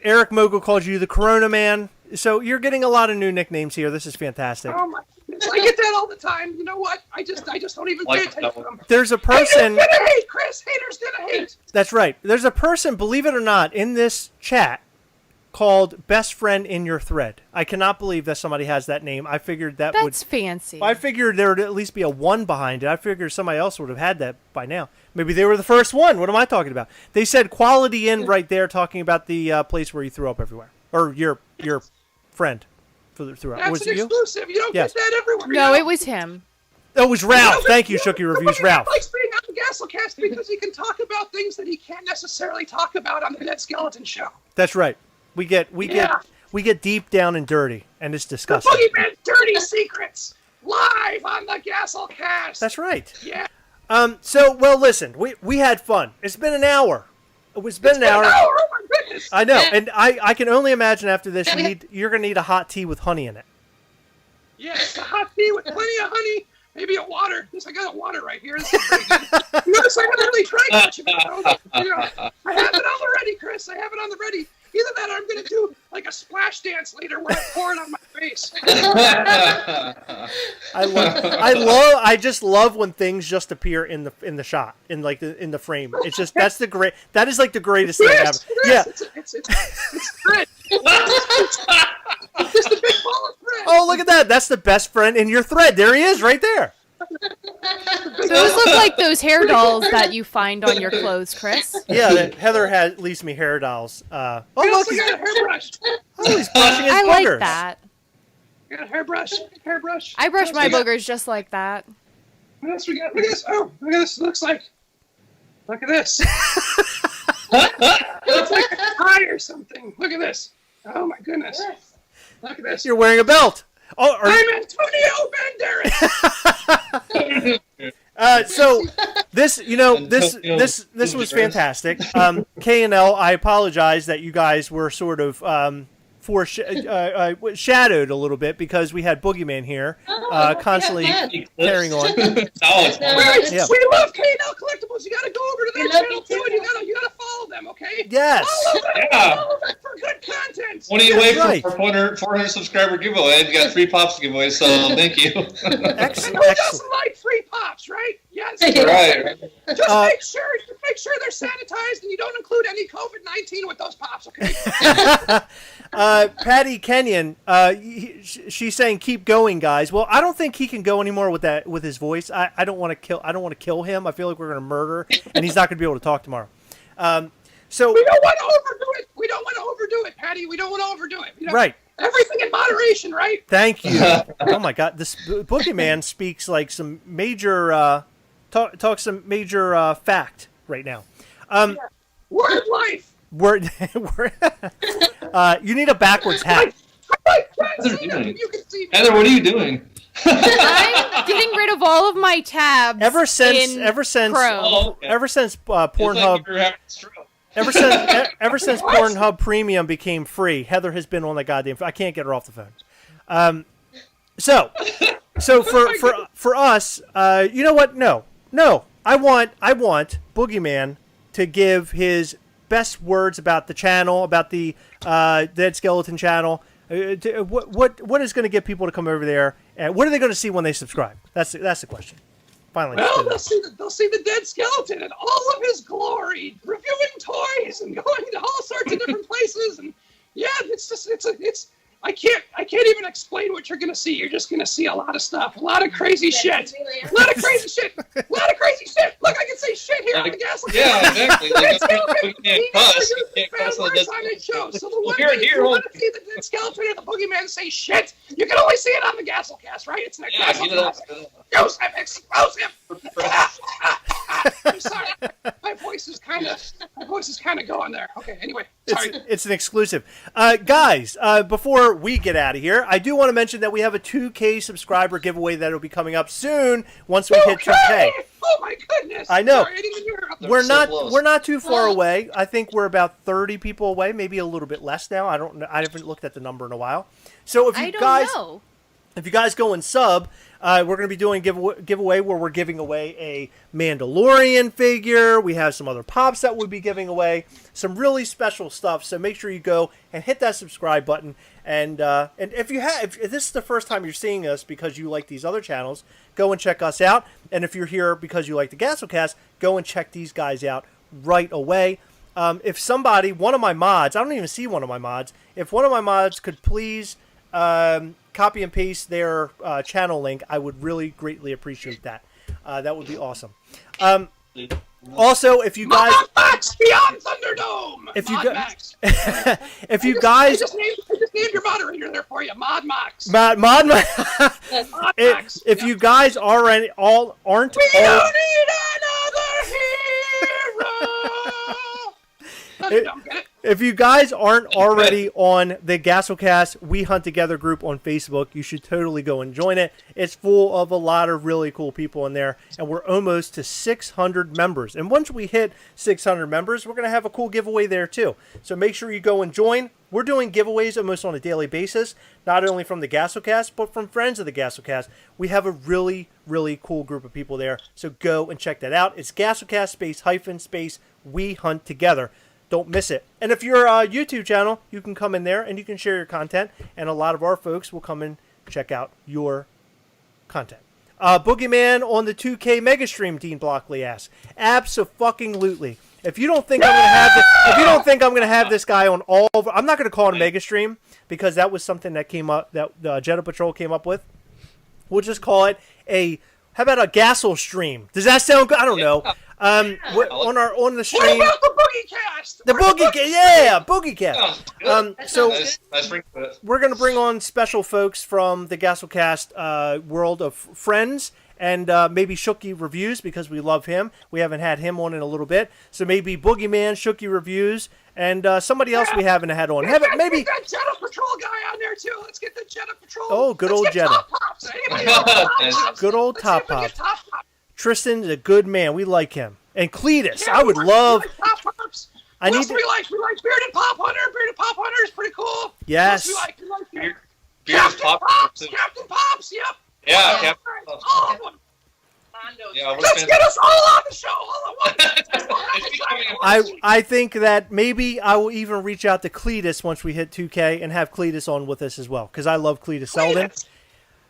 S5: Eric Mogul calls you the Corona Man. So you're getting a lot of new nicknames here. This is fantastic.
S3: Oh my goodness. I get that all the time. You know what? I just don't even pay attention to them.
S5: There's a person...
S3: Haters gonna hate, Chris. Haters gonna hate.
S5: That's right. There's a person, believe it or not, in this chat called Best Friend in Your Thread. I cannot believe that somebody has that name. I figured that's
S9: fancy.
S5: I figured there would at least be a 1 behind it. I figured somebody else would have had that by now. Maybe they were the first one. What am I talking about? They said Quality Inn right there, talking about the place where you threw up everywhere. Or your friend threw up.
S3: That's
S5: Was
S3: an
S5: it you?
S3: exclusive. You don't get that everywhere.
S9: No, it was him.
S5: Oh, it was Ralph. Thank you, Shooky Reviews, Ralph.
S3: He likes being on the Gastlecast because he can talk about things that he can't necessarily talk about on the Dead Skeleton Show.
S5: That's right. We get deep down and dirty, and it's disgusting.
S3: The Boogeyman's dirty secrets live on the Gastlecast.
S5: That's right.
S3: Yeah.
S5: Well, listen, we had fun. It's been an hour. It's been an hour.
S3: Oh my goodness.
S5: I know, and I can only imagine after this you're gonna need a hot tea with honey in it.
S3: Yes, a hot tea with plenty of honey. Maybe a water. I got a water right here. This is pretty good. Notice I haven't really drank much of it. I have it on the ready, Chris. I have it on the ready. Either that or I'm going to do like a splash dance later where I pour it on my face.
S5: I just love when things just appear in the shot, in the frame. It's just that is like the greatest thing ever. Yeah.
S3: It's thread. It's just a big ball of thread.
S5: Oh, look at that. That's the best friend in your thread. There he is right there.
S9: Those look like those hair dolls that you find on your clothes, Chris.
S5: Yeah, Heather leaves me hair dolls.
S3: Look, he's got a hairbrush.
S5: Oh, he's brushing his
S9: I
S5: boogers.
S9: like that.
S3: You got a hairbrush.
S9: I brush my boogers just like that.
S3: What else we got? Look at this. Oh, look at this. Look at this. It's like a tie or something. Look at this. Oh my goodness. Look at this.
S5: You're wearing a belt. Oh,
S3: I'm Antonio Banderas.
S5: So this was fantastic. K&L, I apologize that you guys were sort of shadowed a little bit because we had Boogeyman here constantly carrying on.
S3: We love K&L Collectibles. You got to go over to their channel too, and you got to follow them, okay?
S5: Yes.
S3: Follow them.
S8: Yeah.
S3: Follow them for good content.
S8: 20 away
S5: Right.
S8: from our 400 subscriber giveaway. We got 3 pops to give away, so thank you.
S5: Excellent.
S3: And who doesn't
S5: Excellent.
S3: like free pops, right? Yes.
S8: Right.
S3: Just make sure they're sanitized and you don't include any COVID-19 with those pops, okay?
S5: Patty Kenyon, she's saying keep going, guys. Well, I don't think he can go anymore with his voice. I don't want to kill him. I feel like we're going to murder, and he's not going to be able to talk tomorrow. So
S3: We don't want to overdo it. We don't want to overdo it, Patty. We don't want to overdo it.
S5: right.
S3: Everything in moderation, right?
S5: Thank you. Oh my God, this Boogieman speaks like some major talks some major fact right now.
S3: Word life.
S5: Word. You need a backwards hat.
S8: Heather,
S3: You can see me.
S8: Heather, what are you doing?
S9: I'm getting rid of all of my tabs.
S5: Ever since
S9: Chrome.
S8: Oh, okay.
S5: ever since
S8: It's like
S5: Pornhub
S8: you were having a stroke.
S5: ever since Pornhub Premium became free, Heather has been on the goddamn. I can't get her off the phone. So for us, you know what? No. I want Boogieman to give his best words about the channel, about the Dead Skeleton channel. What is going to get people to come over there, and what are they going to see when they subscribe? That's the question. Finally,
S3: Well, they'll see the dead skeleton in all of his glory, reviewing toys and going to all sorts of different places. And yeah, I can't even explain what you're gonna see. You're just gonna see a lot of stuff, a lot of crazy shit, a lot of crazy shit. Look, I can say shit here on the Gastlecast.
S8: Yeah, exactly.
S3: Dead skeleton.
S8: We can't cuss. We can't
S3: Bad
S8: cuss on
S3: words
S8: the
S3: on his show. So the one
S8: Here,
S3: thing, if you
S8: hold
S3: want to see the dead skeleton or the boogeyman say shit, you can only see it on the Gastlecast, right? It's an
S8: Yeah, get it up.
S3: explosive, explosive. I'm sorry, my voice is kind of going there. Okay, anyway, sorry.
S5: It's an exclusive. Guys, before we get out of here, I do want to mention that we have a 2K subscriber giveaway that will be coming up soon once we hit 2K.
S3: Oh my goodness!
S5: I know.
S3: Sorry, I didn't even hear about that.
S5: We're not too far away. I think we're about 30 people away, maybe a little bit less now. I don't know. I haven't looked at the number in a while. So if you
S9: know.
S5: If you guys go and sub, we're going to be doing giveaway where we're giving away a Mandalorian figure. We have some other pops that we'll be giving away. Some really special stuff. So make sure you go and hit that subscribe button. And if this is the first time you're seeing us because you like these other channels, go and check us out. And if you're here because you like the Gastlecast, go and check these guys out right away. If somebody, one of my mods, I don't even see one of my mods, if one of my mods could please copy and paste their channel link, I would really greatly appreciate that. That would be awesome. Also, if you guys,
S3: Max beyond Thunderdome.
S5: if you
S3: Mod
S5: guys,
S3: Max.
S5: if you
S3: I
S5: guys,
S3: just named your moderator there for you, Mod Max.
S5: Mod,
S3: Max.
S5: if you guys aren't
S3: We don't need another hero. Thunderdome, get it?
S5: if you guys aren't already on the Gastlecast We Hunt Together group on Facebook, you should totally go and join it. It's full of a lot of really cool people in there, and we're almost to 600 members. And once we hit 600 members, we're going to have a cool giveaway there too. So make sure you go and join. We're doing giveaways almost on a daily basis, not only from the Gastlecast, but from friends of the Gastlecast. We have a really, really cool group of people there. So go and check that out. It's Gastlecast _space We Hunt Together. Don't miss it. And if you're a YouTube channel, you can come in there and you can share your content, and a lot of our folks will come and check out your content. Boogieman on the 2K Mega Stream, Dean Blockley asks. Abso-fucking-lutely. If you don't think I'm gonna have this guy on all, I'm not gonna call it a Mega Stream because that was something that came up that the Jedi Patrol came up with. We'll just call it how about a Gassel stream? Does that sound good? I don't know. On the stream.
S3: What about the Boogiecast?
S5: The Boogiecast, yeah, Boogiecast. So
S8: Nice ring to it.
S5: we're going to bring on special folks from the Gastlecast world of friends, and maybe Shooky Reviews because we love him. We haven't had him on in a little bit, so maybe Boogieman, Shooky Reviews, and somebody else we haven't had on. Maybe
S3: Get that Jedi Patrol guy on there too. Let's get the Jedi Patrol.
S5: Oh, good old
S3: Let's get
S5: Jedi.
S3: Top Pops. Anybody know Top Pops?
S5: Good old
S3: Let's
S5: Top
S3: see if we
S5: Pops.
S3: get Top Pops.
S5: Tristan's a good man. We like him. And Cletus,
S3: Yeah,
S5: I would
S3: we
S5: love.
S3: like Top Pops.
S5: I
S3: What
S5: need
S3: else
S5: to-
S3: do we like? We like Bearded Pop Hunter. Bearded Pop Hunter is pretty cool.
S5: Yes.
S3: What else do we like?
S8: Bearded
S3: Captain
S8: Pop-
S3: Pops. Captain Pops. Yep.
S8: Yeah, Captain
S3: All
S8: Pops.
S3: of them.
S7: Mondo's
S8: Yeah, we're
S3: Let's
S8: fans.
S3: get us all on the show all at once.
S5: I think that maybe I will even reach out to Cletus once we hit 2K and have Cletus on with us as well because I love Cletus Selden.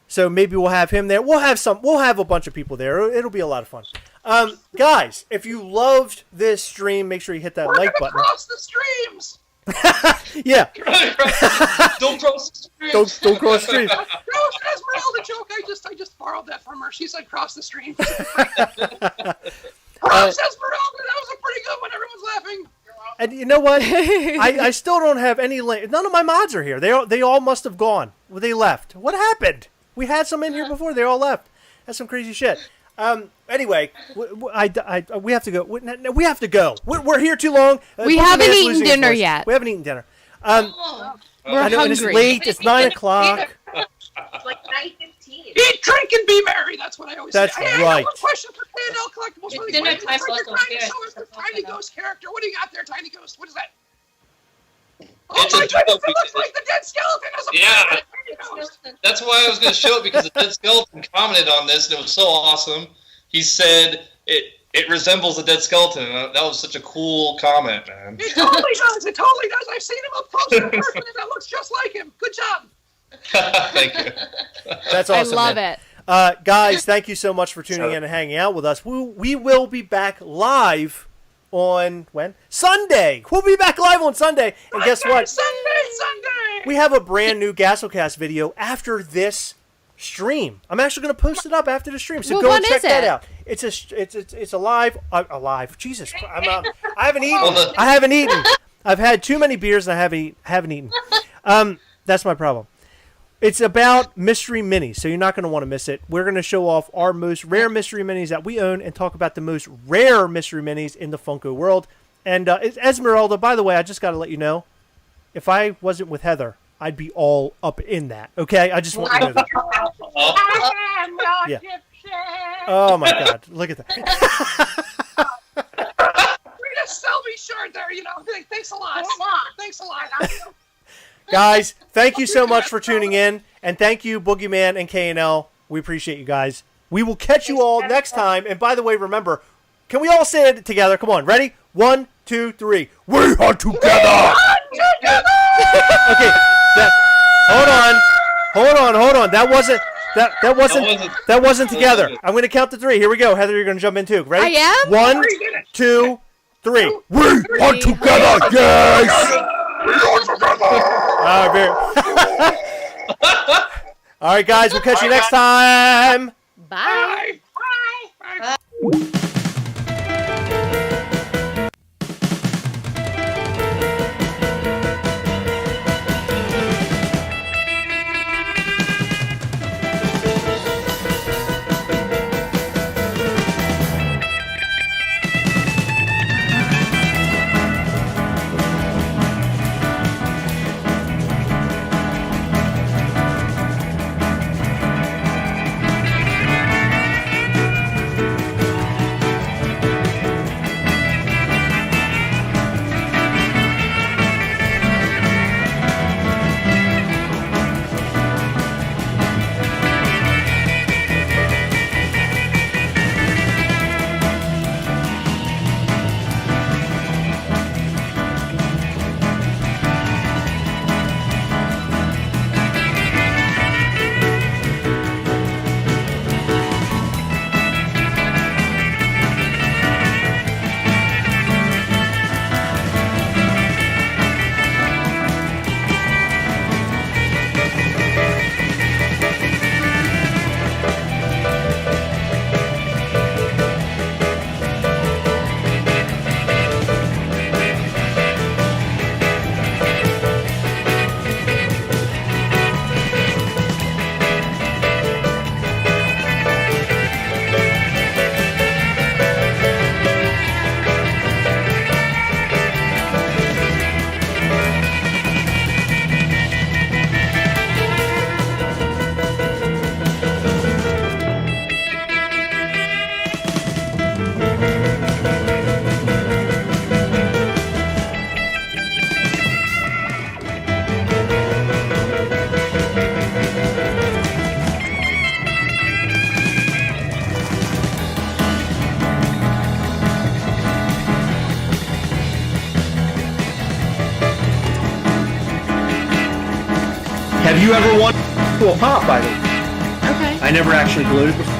S5: So maybe we'll have him there. We'll have a bunch of people there. It'll be a lot of fun. Guys, if you loved this stream, make sure you hit that like button.
S3: Cross the streams.
S5: Yeah.
S8: Don't cross the streams.
S5: Don't cross the streams.
S3: No, Esmeralda joke. I just borrowed that from her. She said cross the streams. Props, Esmeralda. That was a pretty good one. Everyone's laughing.
S5: And you know what? I still don't have any link. None of my mods are here. They all must have gone. Well, they left. What happened? We had some in here before. They all left. That's some crazy shit. Anyway, we have to go. We have to go. We're here too long.
S9: We haven't eaten dinner yet.
S5: We haven't eaten dinner.
S9: We're
S5: I know,
S9: hungry.
S5: and it's late. It's 9 o'clock.
S7: It's like 9:15.
S3: Eat, drink, and be merry. That's what I always
S5: That's
S3: say. I
S5: right.
S3: have one question for K&L Collectibles.
S6: It's
S3: Really
S6: dinner
S3: quick.
S6: time
S3: It's like
S6: for
S3: you're
S6: us
S3: trying to
S6: here.
S3: show us the Tiny Ghost character. What do you got there, Tiny Ghost? What is that?
S8: It's
S3: Oh my
S8: a
S3: goodness,
S8: joke.
S3: it looks like the dead skeleton as a
S8: Yeah.
S3: Tiny Ghost.
S8: That's why I was going to show it because the Dead Skeleton commented on this and it was so awesome. He said it resembles a dead skeleton. That was such a cool comment, man.
S3: It totally does. It totally does. I've seen him up close in person and it looks just like him. Good job.
S8: Thank you.
S5: That's awesome.
S9: I love
S5: man.
S9: it.
S5: Guys, thank you so much for tuning in and hanging out with us. We will be back live on when? Sunday. We'll be back live on Sunday. And guess what?
S3: Sunday.
S5: We have a brand new Gastlecast video after this stream. I'm actually going to post it up after the stream, so
S9: Well,
S5: go
S9: when
S5: and check
S9: is
S5: that
S9: it?
S5: out. It's a live. Jesus Christ! I haven't eaten. I haven't eaten. I've had too many beers and I haven't eaten. That's my problem. It's about mystery minis, so you're not going to want to miss it. We're going to show off our most rare mystery minis that we own and talk about the most rare mystery minis in the Funko world. And Esmeralda, by the way, I just got to let you know, if I wasn't with Heather, I'd be all up in that. Okay, I just want you to know that.
S7: I am not
S5: Yeah.
S7: Egyptian.
S5: Oh my God, look at that.
S3: Read a Selby shirt there, you know. Thanks a lot. Thanks a lot.
S5: Guys, thank you so much for tuning in, and thank you, Boogieman and K&L. We appreciate you guys. We will catch you all next time. And by the way, remember, can we all say it together? Come on, ready? 1, 2, 3. We are together. Okay. Hold on. That wasn't together. I'm going to count to 3. Here we go. Heather, you're going to jump in too. Ready?
S9: I am?
S5: 1, 2, 3. We are together. Yes. All right, guys. We'll catch you next time.
S9: Bye.
S10: cool pop, by the way.
S11: Okay.
S10: I never actually glued it before.